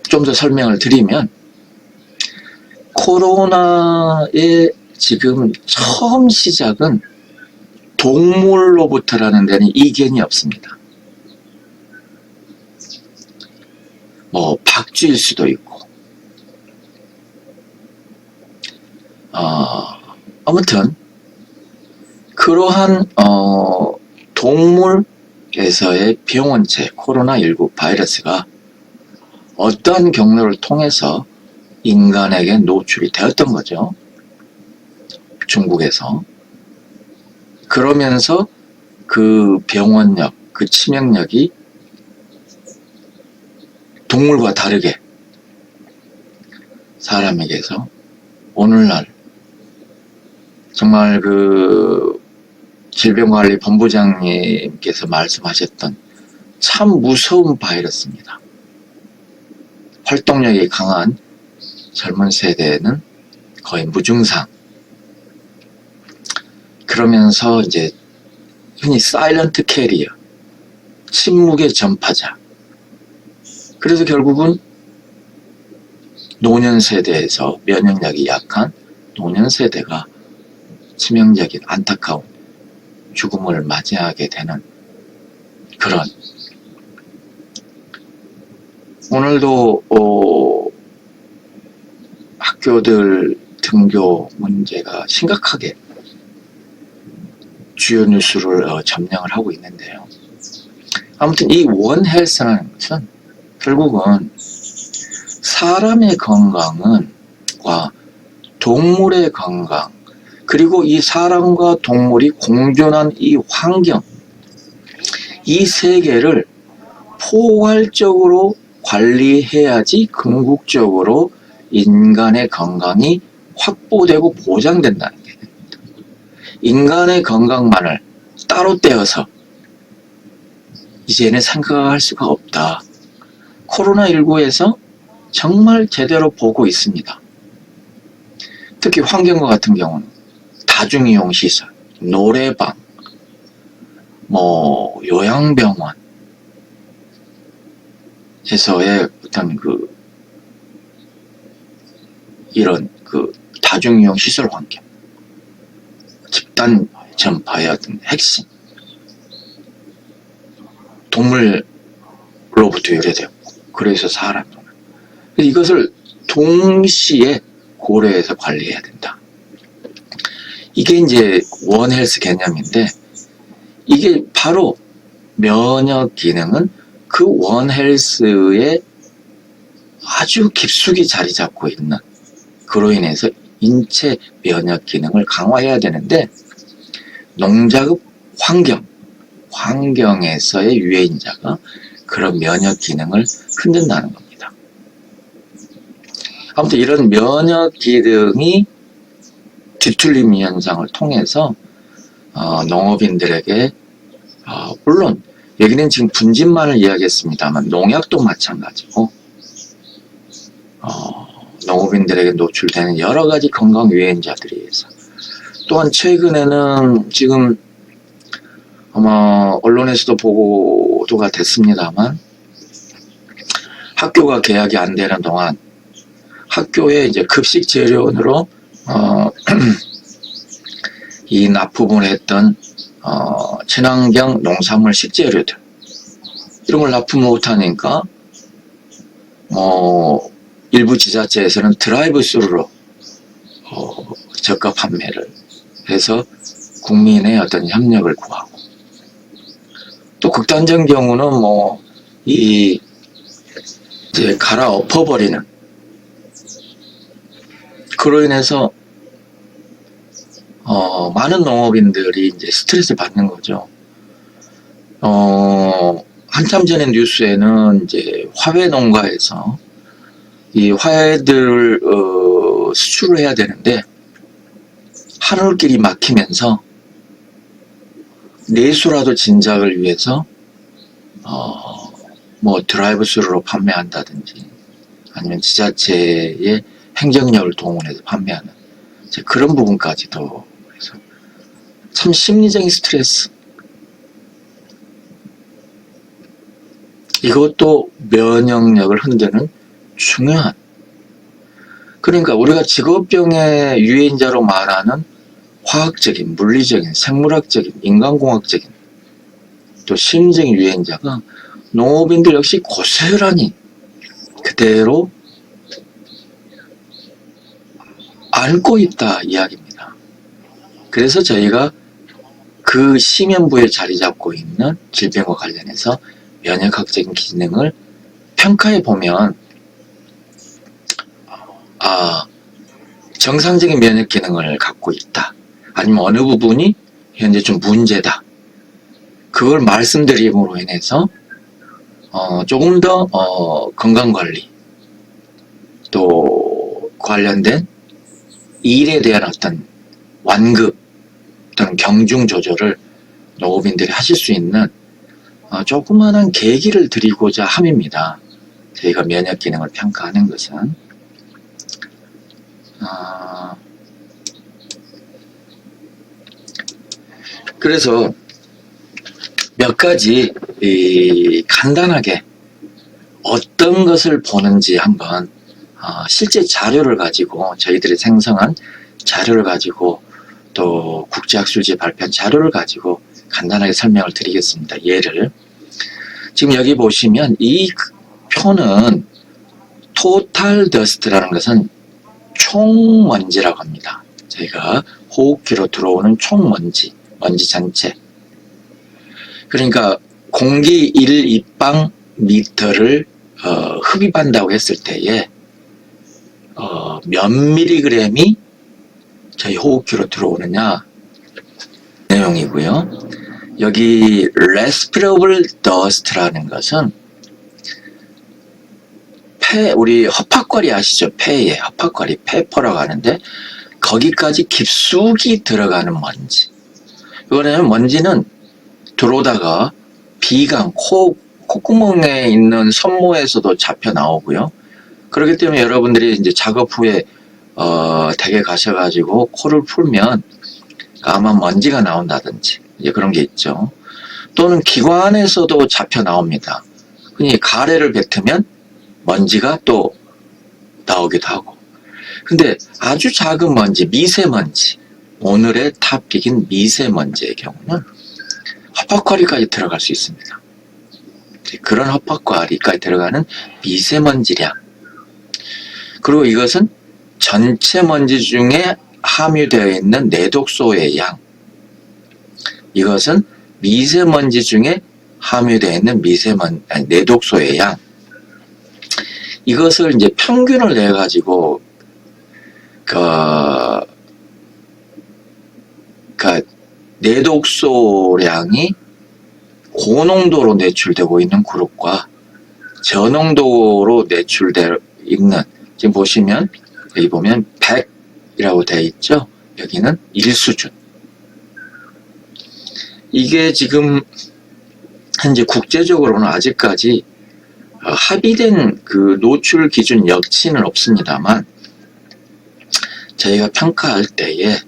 좀 더 설명을 드리면, 코로나의 지금 처음 시작은 동물로부터라는 데는 이견이 없습니다. 박쥐일 수도 있고, 아무튼 그러한 동물에서의 병원체 코로나19 바이러스가 어떠한 경로를 통해서 인간에게 노출이 되었던 거죠. 중국에서. 그러면서 그 병원력, 그 치명력이 동물과 다르게 사람에게서 오늘날 정말 질병관리본부장님께서 말씀하셨던 참 무서운 바이러스입니다. 활동력이 강한 젊은 세대에는 거의 무증상. 그러면서 이제 흔히 사일런트 캐리어, 침묵의 전파자. 그래서 결국은 노년 세대에서 면역력이 약한 노년 세대가 치명적인 안타까운 죽음을 맞이하게 되는 그런, 오늘도 학교들 등교 문제가 심각하게 주요 뉴스를 점령을 하고 있는데요. 아무튼 이 원 헬스라는 것은 결국은 사람의 건강과 동물의 건강, 그리고 이 사람과 동물이 공존한 이 환경, 이 세 개를 포괄적으로 관리해야지 궁극적으로 인간의 건강이 확보되고 보장된다는 게 됩니다. 인간의 건강만을 따로 떼어서 이제는 생각할 수가 없다. 코로나19에서 정말 제대로 보고 있습니다. 특히 환경과 같은 경우는 다중이용 시설, 노래방, 요양병원 에서의 어떤 이런 다중이용 시설 환경, 집단 전파의 어떤 핵심, 동물로부터 유래되었고, 그래서 사람, 이것을 동시에 고려해서 관리해야 된다. 이게 이제 원 헬스 개념인데, 이게 바로 면역 기능은 그 원 헬스에 아주 깊숙이 자리 잡고 있는, 그로 인해서 인체 면역 기능을 강화해야 되는데, 농작업 환경에서의 유해인자가 그런 면역 기능을 흔든다는 겁니다. 아무튼 이런 면역 기능이 뒤틀림 현상을 통해서 농업인들에게 물론 여기는 지금 분진만을 이야기했습니다만 농약도 마찬가지고 농업인들에게 노출되는 여러 가지 건강 유해인자들에 의해서 또한 최근에는 지금 아마 언론에서도 보도가 됐습니다만 학교가 개학이 안 되는 동안 학교에 이제 급식 재료원으로 이 납품을 했던 친환경 농산물 식재료들 이런 걸 납품 못하니까 일부 지자체에서는 드라이브 스루로 저가 판매를 해서 국민의 어떤 협력을 구하고 또 극단적인 경우는 이제 갈아엎어버리는 그로 인해서 많은 농업인들이 이제 스트레스를 받는 거죠. 한참 전에 뉴스에는 이제 화훼 농가에서 이 화훼들을 수출을 해야 되는데 하늘길이 막히면서 내수라도 진작을 위해서 드라이브 스루로 판매한다든지 아니면 지자체의 행정력을 동원해서 판매하는 그런 부분까지도 그래서 참 심리적인 스트레스 이것도 면역력을 흔드는 중요한 그러니까 우리가 직업병의 유해인자로 말하는 화학적인, 물리적인, 생물학적인, 인간공학적인 또 심리적인 유해인자가 농업인들 역시 고스란히 그대로 앓고 있다 이야기입니다. 그래서 저희가 그 심연부에 자리 잡고 있는 질병과 관련해서 면역학적인 기능을 평가해 보면 정상적인 면역 기능을 갖고 있다. 아니면 어느 부분이 현재 좀 문제다. 그걸 말씀드림으로 인해서 조금 더 건강관리 또 관련된 일에 대한 어떤 완급 또는 경중 조절을 농업인들이 하실 수 있는 조그마한 계기를 드리고자 함입니다. 저희가 면역 기능을 평가하는 것은 그래서 몇 가지 간단하게 어떤 것을 보는지 한번 실제 자료를 가지고 저희들이 생성한 자료를 가지고 또 국제학술지에 발표한 자료를 가지고 간단하게 설명을 드리겠습니다. 예를 지금 여기 보시면 이 표는 토탈 더스트라는 것은 총먼지라고 합니다. 저희가 호흡기로 들어오는 총먼지, 먼지 전체. 그러니까 공기 1입방 미터를 흡입한다고 했을 때에 몇 밀리그램이 저희 호흡기로 들어오느냐 내용이고요. 여기 respirable dust라는 것은 우리 허파과리 아시죠? 폐에 허파과리, 폐포라고 하는데 거기까지 깊숙이 들어가는 먼지. 이거는 먼지는 들어오다가 비강, 콧구멍에 있는 섬모에서도 잡혀 나오고요. 그렇기 때문에 여러분들이 이제 작업 후에 댁에 가셔가지고 코를 풀면 아마 먼지가 나온다든지 이제 그런 게 있죠. 또는 기관에서도 잡혀 나옵니다. 흔히 가래를 뱉으면 먼지가 또 나오기도 하고. 근데 아주 작은 먼지, 미세먼지, 오늘의 탑픽인 미세먼지의 경우는 허파과리까지 들어갈 수 있습니다. 그런 허파과리까지 들어가는 미세먼지량. 그리고 이것은 전체 먼지 중에 함유되어 있는 내독소의 양. 이것은 미세먼지 중에 함유되어 있는 내독소의 양. 이것을 이제 평균을 내 가지고 내독소량이 고농도로 내출되고 있는 그룹과 저농도로 내출되어 있는 지금 보시면 여기 보면 100이라고 되어 있죠. 여기는 1수준. 이게 지금 현재 국제적으로는 아직까지 합의된 그 노출 기준 여치는 없습니다만, 저희가 평가할 때에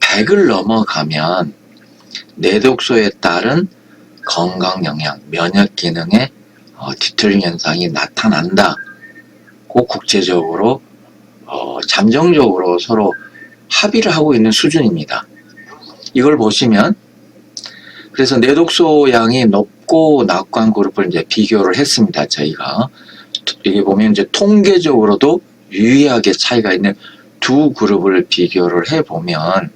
100을 넘어가면 내독소에 따른 건강 영향, 면역 기능의 뒤틀림 현상이 나타난다고 국제적으로 잠정적으로 서로 합의를 하고 있는 수준입니다. 이걸 보시면, 그래서 내독소 양이 높고 낙관 그룹을 이제 비교를 했습니다. 저희가 여기 보면 이제 통계적으로도 유의하게 차이가 있는 두 그룹을 비교를 해 보면,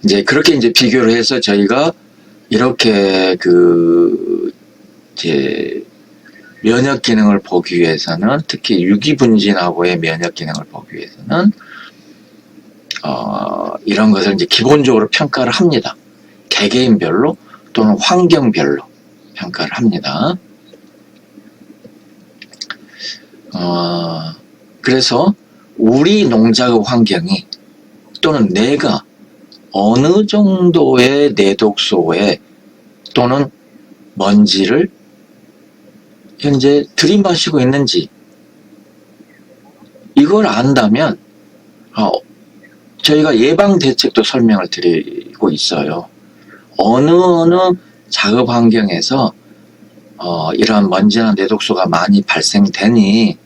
이제 그렇게 이제 비교를 해서 저희가 이렇게 이제 면역 기능을 보기 위해서는, 특히 유기분진하고의 면역 기능을 보기 위해서는 이런 것을 이제 기본적으로 평가를 합니다. 개개인별로 또는 환경별로 평가를 합니다. 그래서 우리 농작업 환경이 또는 내가 어느 정도의 내독소에 또는 먼지를 현재 들이마시고 있는지 이걸 안다면 저희가 예방 대책도 설명을 드리고 있어요. 어느 작업 환경에서 이러한 먼지나 내독소가 많이 발생되니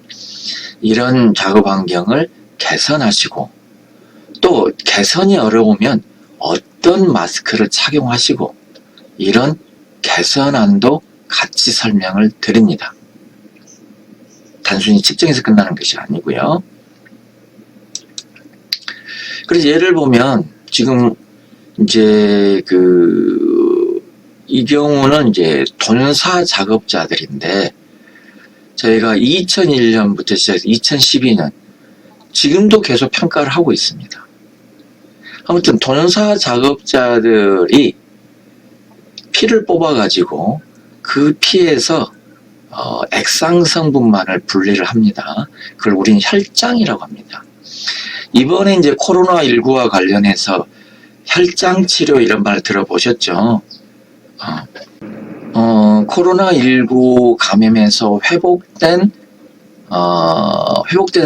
이런 작업 환경을 개선하시고, 또 개선이 어려우면 어떤 마스크를 착용하시고, 이런 개선안도 같이 설명을 드립니다. 단순히 측정해서 끝나는 것이 아니고요. 그래서 예를 보면 지금 이제 이 경우는 이제 돈사 작업자들인데, 저희가 2001년부터 시작해서 2012년 지금도 계속 평가를 하고 있습니다. 아무튼 돈사 작업자들이 피를 뽑아가지고 그 피에서 액상 성분만을 분리를 합니다. 그걸 우리는 혈장이라고 합니다. 이번에 이제 코로나19와 관련해서 혈장 치료 이런 말 들어보셨죠? 코로나19 감염에서 회복된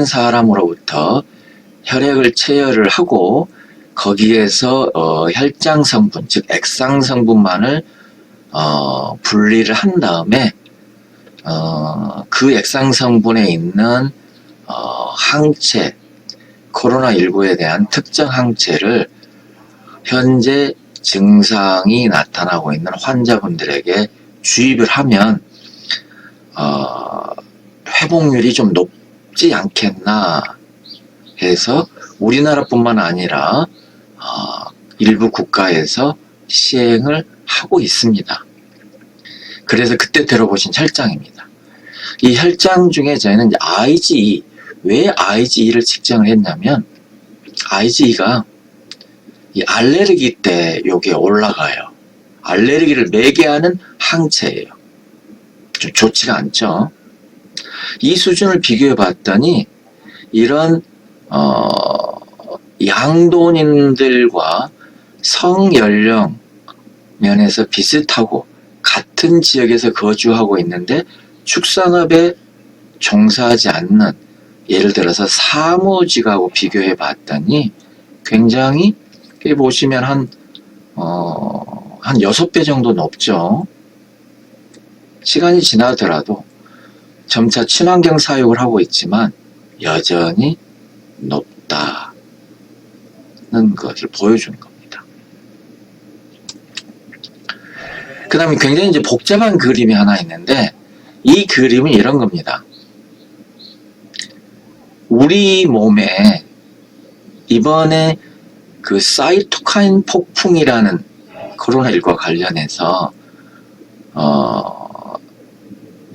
사람으로부터 혈액을 체열을 하고 거기에서 혈장 성분, 즉 액상 성분만을 분리를 한 다음에 그 액상 성분에 있는 항체, 코로나19에 대한 특정 항체를 현재 증상이 나타나고 있는 환자분들에게 주입을 하면 회복률이 좀 높지 않겠나 해서 우리나라뿐만 아니라 일부 국가에서 시행을 하고 있습니다. 그래서 그때 들어보신 혈장입니다. 이 혈장 중에 저희는 이제 IgE, 왜 IgE를 측정을 했냐면, IgE가 이 알레르기 때 요게 올라가요. 알레르기를 매개하는 항체예요. 좀 좋지가 않죠. 이 수준을 비교해 봤더니 이런 양돈인들과 성연령 면에서 비슷하고 같은 지역에서 거주하고 있는데 축산업에 종사하지 않는, 예를 들어서 사무직하고 비교해 봤더니 굉장히 보시면 한 6배 정도 높죠. 시간이 지나더라도 점차 친환경 사육을 하고 있지만 여전히 높다는 것을 보여주는 겁니다. 그 다음에 굉장히 이제 복잡한 그림이 하나 있는데, 이 그림은 이런 겁니다. 우리 몸에 이번에 그 사이토카인 폭풍이라는 코로나19와 관련해서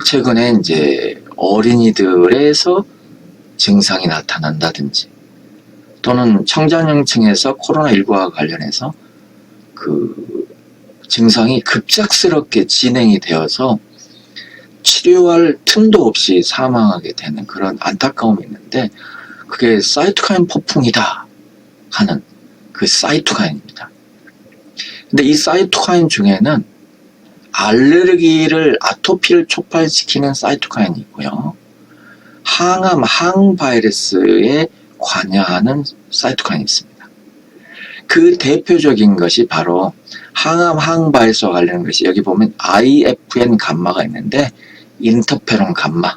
최근에 이제 어린이들에서 증상이 나타난다든지, 또는 청장년층에서 코로나19와 관련해서 그 증상이 급작스럽게 진행이 되어서 치료할 틈도 없이 사망하게 되는 그런 안타까움이 있는데, 그게 사이토카인 폭풍이다 하는 그 사이토카인입니다. 근데 이 사이토카인 중에는 알레르기를, 아토피를 촉발시키는 사이토카인이 있고요. 항암, 항바이러스에 관여하는 사이토카인이 있습니다. 그 대표적인 것이 바로 항암, 항바이러스와 관련된 것이, 여기 보면 IFN 감마가 있는데 인터페론 감마,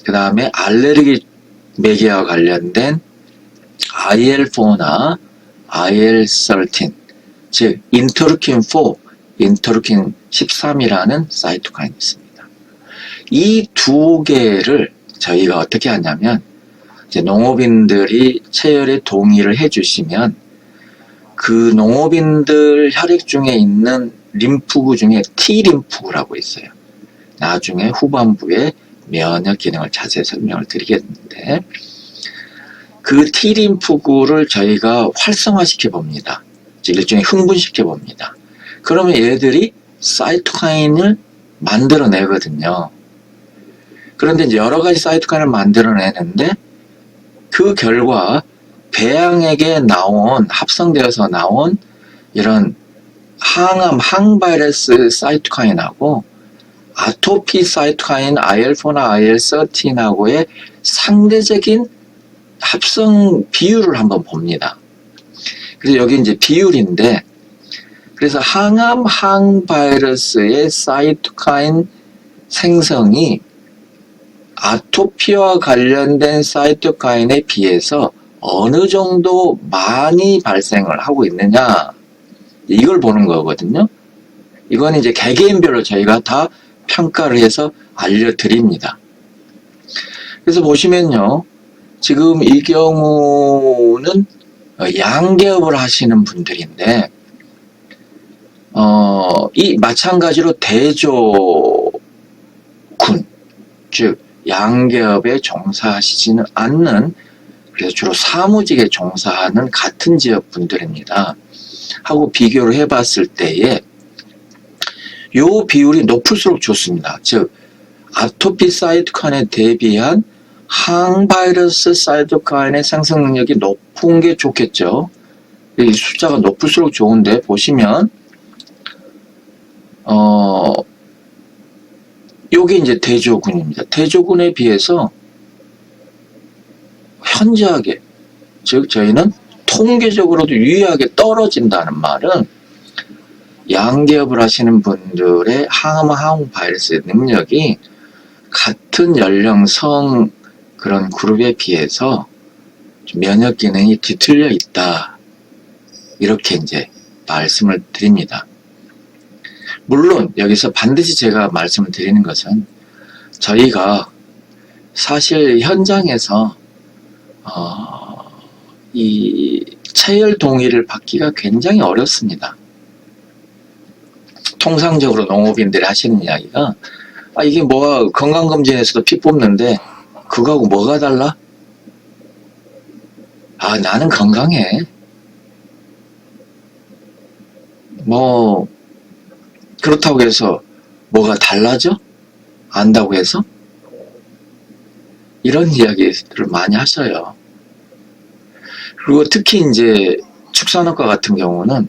그 다음에 알레르기 매개와 관련된 IL4나 IL13, 즉 인터루킨 4, 인터루킨 13이라는 사이토카인이 있습니다. 이 두 개를 저희가 어떻게 하냐면, 이제 농업인들이 체열에 동의를 해주시면 그 농업인들 혈액 중에 있는 림프구 중에 T림프구라고 있어요. 나중에 후반부에 면역 기능을 자세히 설명을 드리겠는데, 그 T림프구를 저희가 활성화시켜 봅니다. 일종의 흥분시켜 봅니다. 그러면 얘들이 사이토카인을 만들어내거든요. 그런데 이제 여러 가지 사이토카인을 만들어내는데, 그 결과 배양액에 나온, 합성되어서 나온 이런 항암, 항바이러스 사이토카인하고 아토피 사이토카인 IL4나 IL13하고의 상대적인 합성 비율을 한번 봅니다. 그래서 여기 이제 비율인데, 그래서 항암, 항바이러스의 사이토카인 생성이 아토피와 관련된 사이토카인에 비해서 어느 정도 많이 발생을 하고 있느냐, 이걸 보는 거거든요. 이건 이제 개개인별로 저희가 다 평가를 해서 알려드립니다. 그래서 보시면요, 지금 이 경우는 양계업을 하시는 분들인데, 이 마찬가지로 대조군, 즉 양계업에 종사하시지는 않는, 그래서 주로 사무직에 종사하는 같은 지역 분들입니다. 하고 비교를 해봤을 때에 요 비율이 높을수록 좋습니다. 즉 아토피 사이토카인에 대비한 항바이러스 사이토카인의 생성 능력이 높은 게 좋겠죠. 이 숫자가 높을수록 좋은데, 보시면 요게 이제 대조군입니다. 대조군에 비해서 현저하게, 즉 저희는 통계적으로도 유의하게 떨어진다는 말은, 양계업을 하시는 분들의 항암, 항바이러스의 능력이 같은 연령성 그런 그룹에 비해서 면역 기능이 뒤틀려 있다, 이렇게 이제 말씀을 드립니다. 물론 여기서 반드시 제가 말씀을 드리는 것은, 저희가 사실 현장에서 이 체열 동의를 받기가 굉장히 어렵습니다. 통상적으로 농업인들이 하시는 이야기가, 이게 뭐가 건강검진에서도 피 뽑는데 그거하고 뭐가 달라? 나는 건강해. 뭐 그렇다고 해서 뭐가 달라져? 안다고 해서? 이런 이야기들을 많이 하셔요. 그리고 특히 이제 축산업과 같은 경우는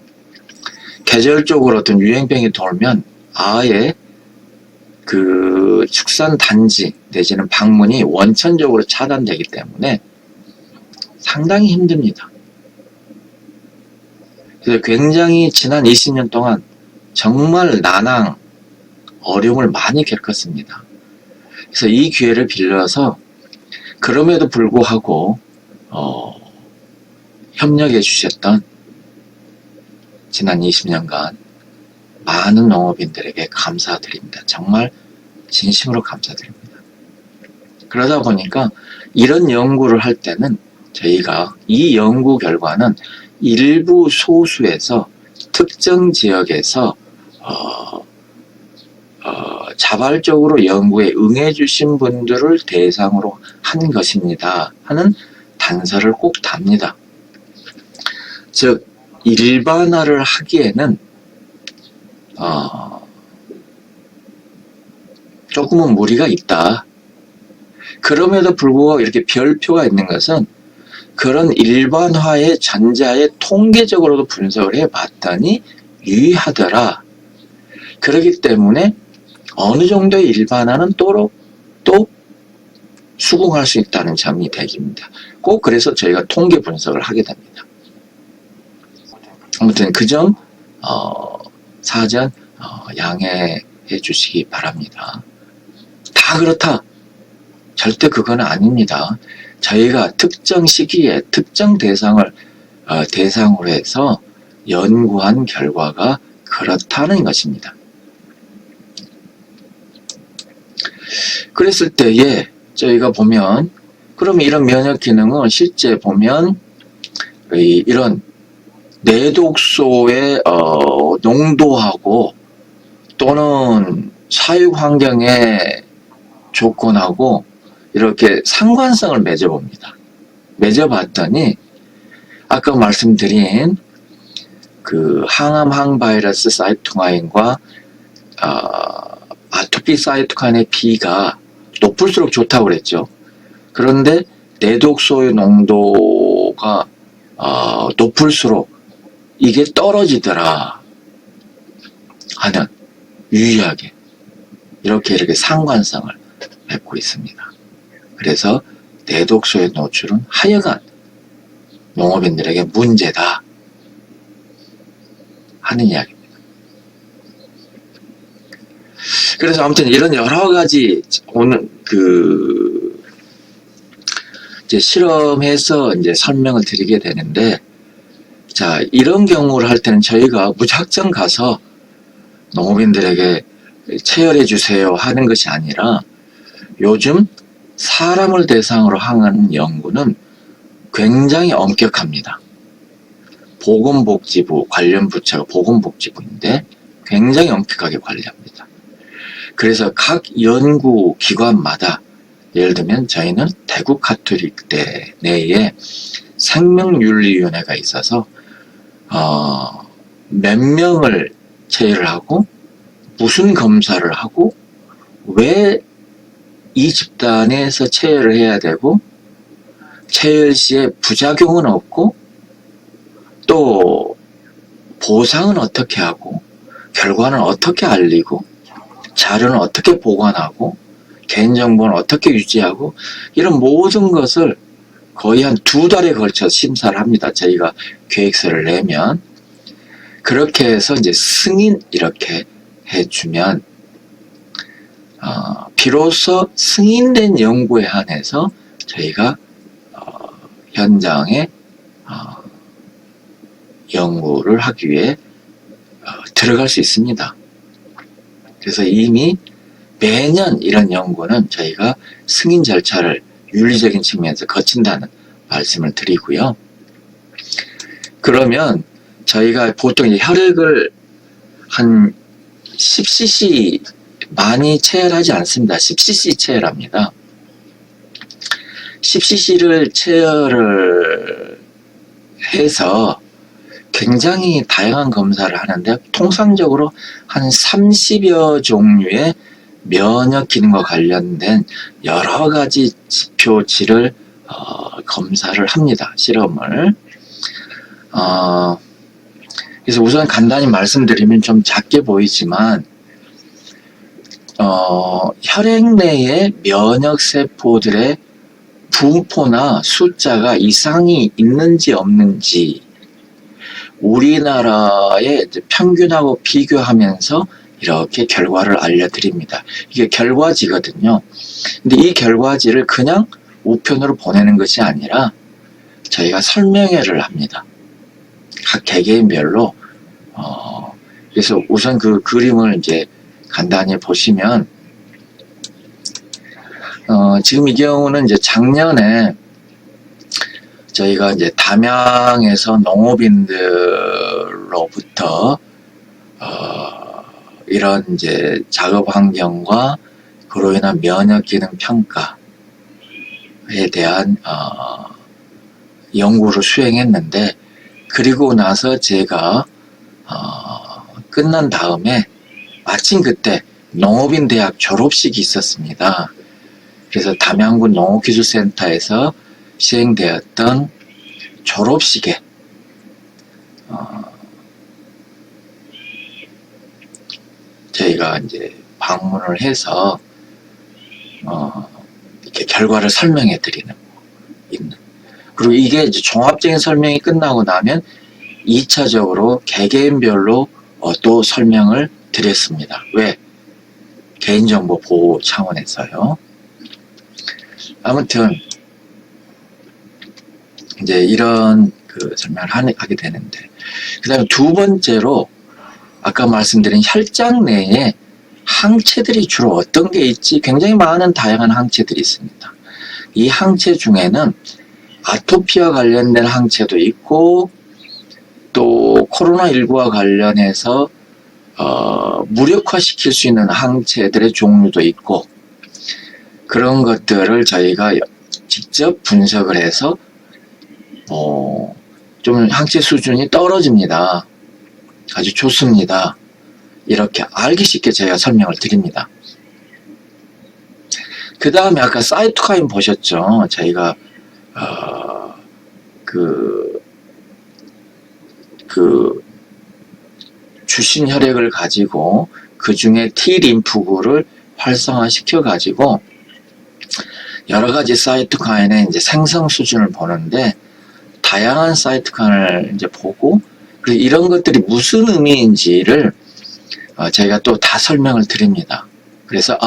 계절적으로 어떤 유행병이 돌면 아예 그 축산 단지 내지는 방문이 원천적으로 차단되기 때문에 상당히 힘듭니다. 그래서 굉장히 지난 20년 동안 정말 난항, 어려움을 많이 겪었습니다. 그래서 이 기회를 빌려서 그럼에도 불구하고 협력해 주셨던 지난 20년간 많은 농업인들에게 감사드립니다. 정말 진심으로 감사드립니다. 그러다 보니까 이런 연구를 할 때는 저희가 이 연구 결과는 일부 소수에서 특정 지역에서 자발적으로 연구에 응해 주신 분들을 대상으로 한 것입니다 하는 단서를 꼭 답니다. 즉 일반화를 하기에는 조금은 무리가 있다. 그럼에도 불구하고 이렇게 별표가 있는 것은 그런 일반화의 전자의 통계적으로도 분석을 해봤더니 유의하더라. 그렇기 때문에 어느 정도의 일반화는 또 수긍할 수 있다는 점이 대기입니다. 꼭 그래서 저희가 통계 분석을 하게 됩니다. 아무튼 그 점 사전 양해해 주시기 바랍니다. 다 그렇다. 절대 그건 아닙니다. 저희가 특정 시기에 특정 대상을 대상으로 해서 연구한 결과가 그렇다는 것입니다. 그랬을 때에 저희가 보면 그럼 이런 면역 기능은 실제 보면 이런 내독소의 농도하고 또는 사육 환경의 조건하고 이렇게 상관성을 맺어봅니다. 맺어봤더니 아까 말씀드린 그 항암 항바이러스 사이토카인과 아토피 사이토카인의 비가 높을수록 좋다고 그랬죠. 그런데 내독소의 농도가 높을수록 이게 떨어지더라 하는 유의하게 이렇게 상관성을 맺고 있습니다. 그래서 내독소의 노출은 하여간 농업인들에게 문제다 하는 이야기입니다. 그래서 아무튼 이런 여러 가지 오늘 이제 실험해서 이제 설명을 드리게 되는데, 자, 이런 경우를 할 때는 저희가 무작정 가서 농업인들에게 체열해 주세요 하는 것이 아니라 요즘 사람을 대상으로 하는 연구는 굉장히 엄격합니다. 보건복지부 관련 부처가 보건복지부인데 굉장히 엄격하게 관리합니다. 그래서 각 연구기관마다 예를 들면 저희는 대구 가톨릭대 내에 생명윤리위원회가 있어서 몇 명을 체열을 하고 무슨 검사를 하고 왜 이 집단에서 체열을 해야 되고 체열 시에 부작용은 없고 또 보상은 어떻게 하고 결과는 어떻게 알리고 자료는 어떻게 보관하고 개인정보는 어떻게 유지하고 이런 모든 것을 거의 한 2달에 걸쳐 심사를 합니다. 저희가 계획서를 내면 그렇게 해서 이제 승인 이렇게 해주면 비로소 승인된 연구에 한해서 저희가 현장에 연구를 하기 위해 들어갈 수 있습니다. 그래서 이미 매년 이런 연구는 저희가 승인 절차를 윤리적인 측면에서 거친다는 말씀을 드리고요. 그러면 저희가 보통 혈액을 한 10cc 많이 체열하지 않습니다. 10cc 체열합니다. 10cc를 체열을 해서 굉장히 다양한 검사를 하는데 통상적으로 한 30여 종류의 면역 기능과 관련된 여러 가지 지표치를 검사를 합니다. 실험을. 그래서 우선 간단히 말씀드리면 좀 작게 보이지만 혈액 내의 면역세포들의 분포나 숫자가 이상이 있는지 없는지 우리나라의 평균하고 비교하면서 이렇게 결과를 알려드립니다. 이게 결과지거든요. 근데 이 결과지를 그냥 우편으로 보내는 것이 아니라 저희가 설명회를 합니다. 각 개개인별로. 그래서 우선 그 그림을 이제 간단히 보시면, 지금 이 경우는 이제 작년에 저희가 이제 담양에서 농업인들로부터 이런 이제 작업 환경과 그로 인한 면역 기능 평가에 대한 연구를 수행했는데, 그리고 나서 제가 끝난 다음에 마침 그때 농업인 대학 졸업식이 있었습니다. 그래서 담양군 농업기술센터에서 시행되었던 졸업식에 저희가 이제 방문을 해서 이렇게 결과를 설명해 드리는 있는. 그리고 이게 이제 종합적인 설명이 끝나고 나면 2차적으로 개개인별로 또 설명을 드렸습니다. 왜? 개인정보 보호 차원에서요. 아무튼 이제 이런 그 설명을 하게 되는데, 그 다음에 두 번째로 아까 말씀드린 혈장 내에 항체들이 주로 어떤 게 있지? 굉장히 많은 다양한 항체들이 있습니다. 이 항체 중에는 아토피와 관련된 항체도 있고, 또 코로나19와 관련해서 무력화시킬 수 있는 항체들의 종류도 있고, 그런 것들을 저희가 직접 분석을 해서 좀 항체 수준이 떨어집니다. 아주 좋습니다. 이렇게 알기 쉽게 제가 설명을 드립니다. 그 다음에 아까 사이토카인 보셨죠? 저희가 주신 혈액을 가지고 그 중에 T 림프구를 활성화시켜 가지고 여러 가지 사이토카인의 이제 생성 수준을 보는데, 다양한 사이토카인을 이제 보고, 그리고 이런 것들이 무슨 의미인지를 저희가 또 다 설명을 드립니다. 그래서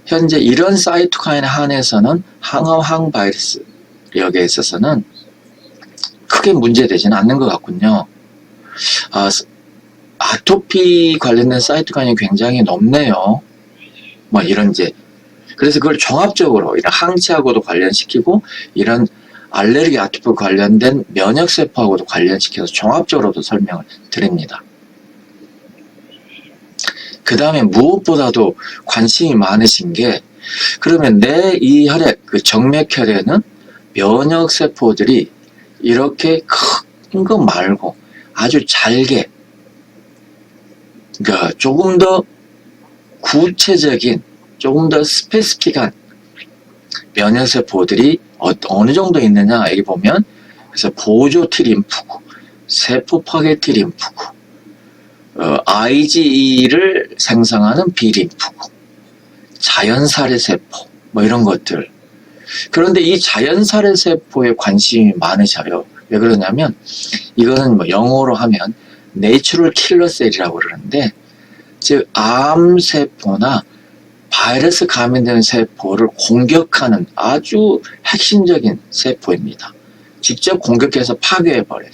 현재 이런 사이토카인에 한해서는 항암, 항바이러스 여기에 있어서는 크게 문제되지는 않는 것 같군요. 아토피 관련된 사이토카인이 굉장히 높네요. 뭐 이런 이제, 그래서 그걸 종합적으로 이런 항체하고도 관련시키고, 이런 알레르기 아토피 관련된 면역세포하고도 관련시켜서 종합적으로도 설명을 드립니다. 그 다음에 무엇보다도 관심이 많으신 게, 그러면 내 이 혈액, 그 정맥혈에는 면역세포들이 이렇게 큰 거 말고 아주 잘게, 그러니까 조금 더 구체적인, 조금 더 스페시픽한 면역세포들이 어느 정도 있느냐, 여기 보면, 그래서 보조 T림프구, 세포 파괴 T림프구, IgE를 생성하는 B림프구, 자연살해 세포, 뭐 이런 것들. 그런데 이 자연살해 세포에 관심이 많으셔요. 왜 그러냐면, 이거는 뭐 영어로 하면 내추럴 킬러 셀이라고 그러는데, 즉 암세포나 바이러스 감염된 세포를 공격하는 아주 핵심적인 세포입니다. 직접 공격해서 파괴해버려요.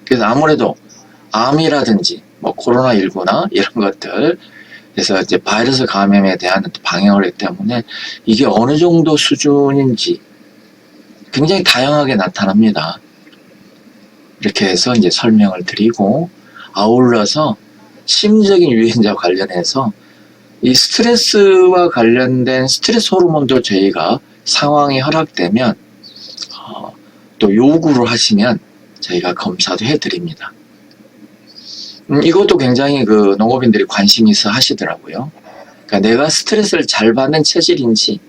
그래서 아무래도 암이라든지 뭐 코로나19나 이런 것들, 그래서 이제 바이러스 감염에 대한 방역을 하기 때문에 이게 어느 정도 수준인지 굉장히 다양하게 나타납니다. 이렇게 해서 이제 설명을 드리고, 아울러서 심적인 유행자 관련해서 이 스트레스와 관련된 스트레스 호르몬도 저희가 상황이 허락되면 또 요구를 하시면 저희가 검사도 해드립니다. 이것도 굉장히 그 농업인들이 관심 있어 하시더라고요. 그러니까 내가 스트레스를 잘 받는 체질인지,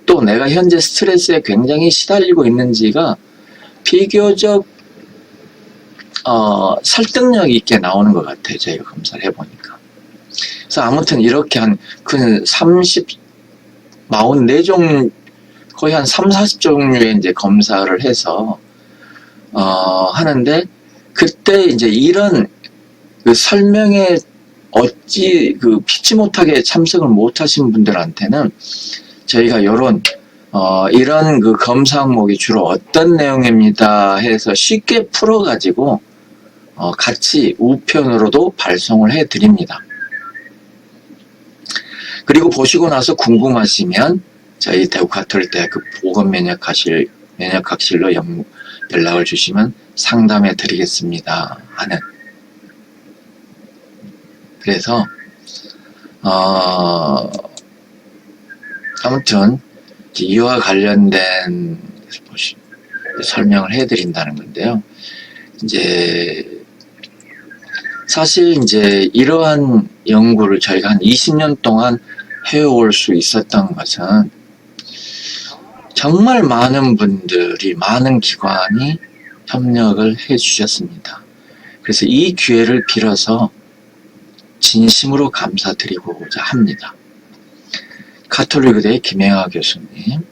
또 내가 현재 스트레스에 굉장히 시달리고 있는지가 비교적 설득력 있게 나오는 것 같아요. 저희가 검사를 해보니까. 그래서 아무튼 이렇게 한 그 44종, 거의 한 3, 40종류의 이제 검사를 해서 하는데, 그때 이제 이런 그 설명에 어찌 그 피치 못하게 참석을 못하신 분들한테는 저희가 이런 그 검사 항목이 주로 어떤 내용입니다 해서 쉽게 풀어가지고 같이 우편으로도 발송을 해드립니다. 그리고 보시고 나서 궁금하시면 저희 대구카톨릭대학교 보건면역학실로 연락을 주시면 상담해 드리겠습니다 하는. 그래서 아무튼 이와 관련된 설명을 해드린다는 건데요. 이제 사실 이제 이러한 연구를 저희가 한 20년 동안 해올 수 있었던 것은 정말 많은 분들이, 많은 기관이 협력을 해 주셨습니다. 그래서 이 기회를 빌어서 진심으로 감사드리고자 합니다. 가톨릭의대 김행하 교수님,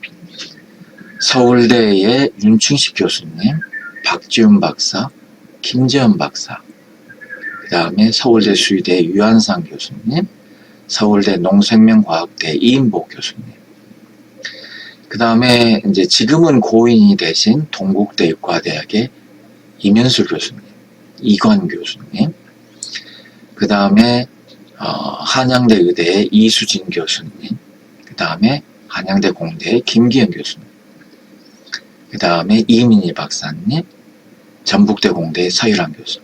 서울대의 윤충식 교수님, 박지훈 박사, 김재현 박사, 그 다음에 서울대 수의대 유한상 교수님, 서울대 농생명과학대 이인복 교수님, 그 다음에 이제 지금은 고인이 되신 동국대 의과대학의 임현술 교수님, 이관 교수님, 그 다음에 한양대 의대의 이수진 교수님, 그 다음에 한양대 공대의 김기현 교수님, 그 다음에 이민희 박사님, 전북대 공대의 서일환 교수,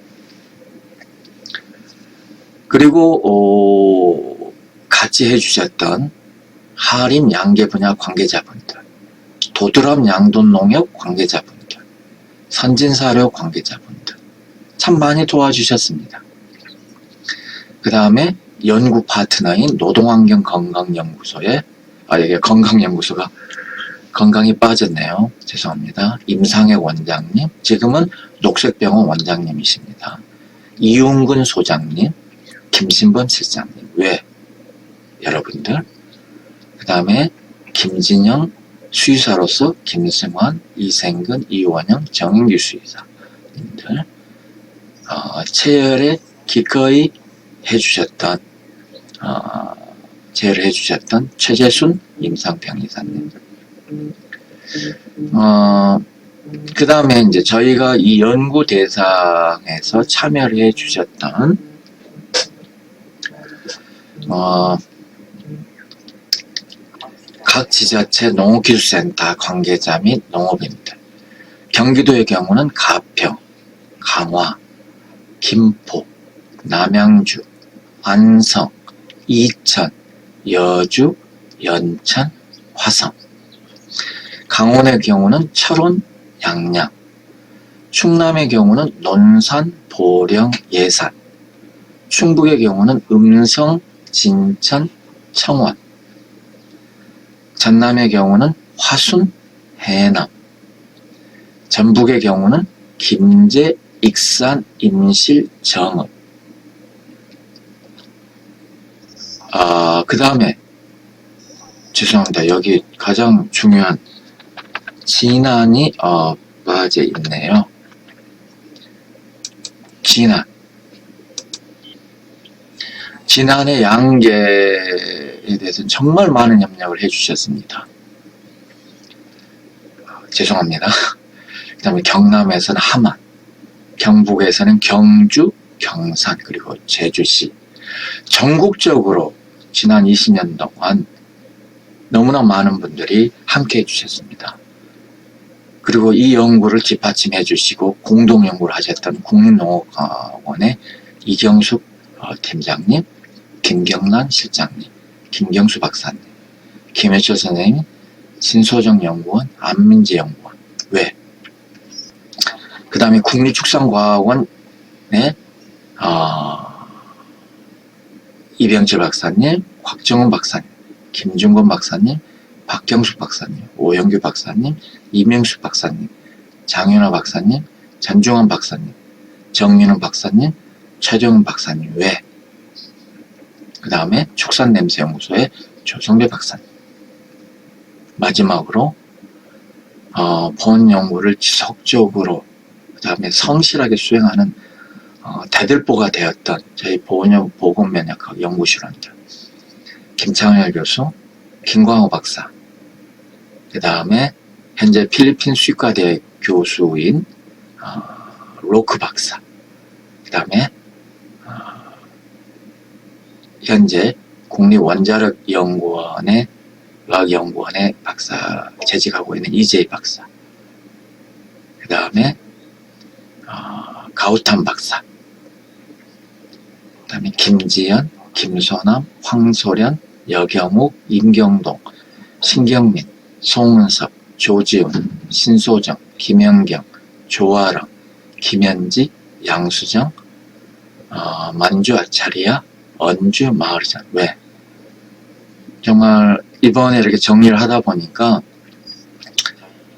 그리고 같이 해주셨던 하림 양계 분야 관계자분들, 도드람 양돈 농협 관계자분들, 선진사료 관계자분들 참 많이 도와주셨습니다. 그 다음에 연구 파트너인 노동환경건강연구소의 이게 건강연구소가 건강이 빠졌네요. 죄송합니다. 임상혁 원장님, 지금은 녹색병원 원장님이십니다. 이용근 소장님, 김신범 실장님, 왜? 여러분들. 그 다음에 김진영 수의사로서 김승환, 이생근, 이원영, 정인규 수의사님들, 체열에 기꺼이 해주셨던 제를 해주셨던 최재순 임상병의사님, 그 다음에 이제 저희가 이 연구 대상에서 참여를 해주셨던 각 지자체 농업기술센터 관계자 및 농업인들, 경기도의 경우는 가평, 강화, 김포, 남양주, 안성, 이천, 여주, 연천, 화성, 강원의 경우는 철원, 양양, 충남의 경우는 논산, 보령, 예산, 충북의 경우는 음성, 진천, 청원, 전남의 경우는 화순, 해남, 전북의 경우는 김제, 익산, 임실, 정읍. 그 다음에 죄송합니다. 여기 가장 중요한 진안이 빠져 있네요. 진안의 양계에 대해서는 정말 많은 협력을 해주셨습니다. 죄송합니다. 그 다음에 경남에서는 함안, 경북에서는 경주, 경산, 그리고 제주시, 전국적으로 지난 20년 동안 너무나 많은 분들이 함께 해주셨습니다. 그리고 이 연구를 뒷받침해 주시고 공동연구를 하셨던 국립농업원의 이경숙 팀장님, 김경란 실장님, 김경수 박사님, 김혜철 선생님, 신소정 연구원, 안민재 연구원. 왜? 그 다음에 국립축산과학원의 이병철 박사님, 곽정훈 박사님, 김준건 박사님, 박경숙 박사님, 오영규 박사님, 이명숙 박사님, 장윤아 박사님, 전중환 박사님, 정윤원 박사님, 최정은 박사님. 왜? 그 다음에 축산냄새연구소의 조성배 박사님. 마지막으로 본 연구를 지속적으로 그 다음에 성실하게 수행하는 대들보가 되었던 저희 보건면역학 연구실원들, 김창열 교수, 김광호 박사, 그 다음에 현재 필리핀 수의과대 교수인 로크 박사, 그 다음에 현재 국립원자력연구원의 의학연구원의 박사 재직하고 있는 이재희 박사, 그 다음에 가우탄 박사, 그 다음에 김지연, 김소남, 황소련, 여경욱, 임경동, 신경민, 송은섭, 조지훈, 신소정, 김현경, 조아랑, 김현지, 양수정, 만주 아차리아 언주 마을이잖아. 왜? 정말 이번에 이렇게 정리를 하다 보니까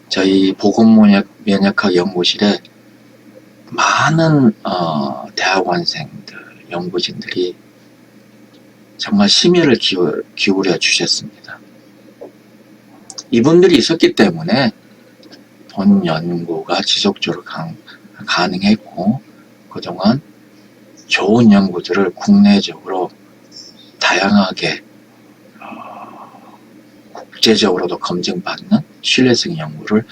저희 보건면역학 연구실에 많은 대학원생들, 연구진들이 정말 심혈을 기울여 주셨습니다. 이분들이 있었기 때문에 본 연구가 지속적으로 가능했고, 그동안 좋은 연구들을 국내적으로 다양하게 국제적으로도 검증받는 신뢰성 연구를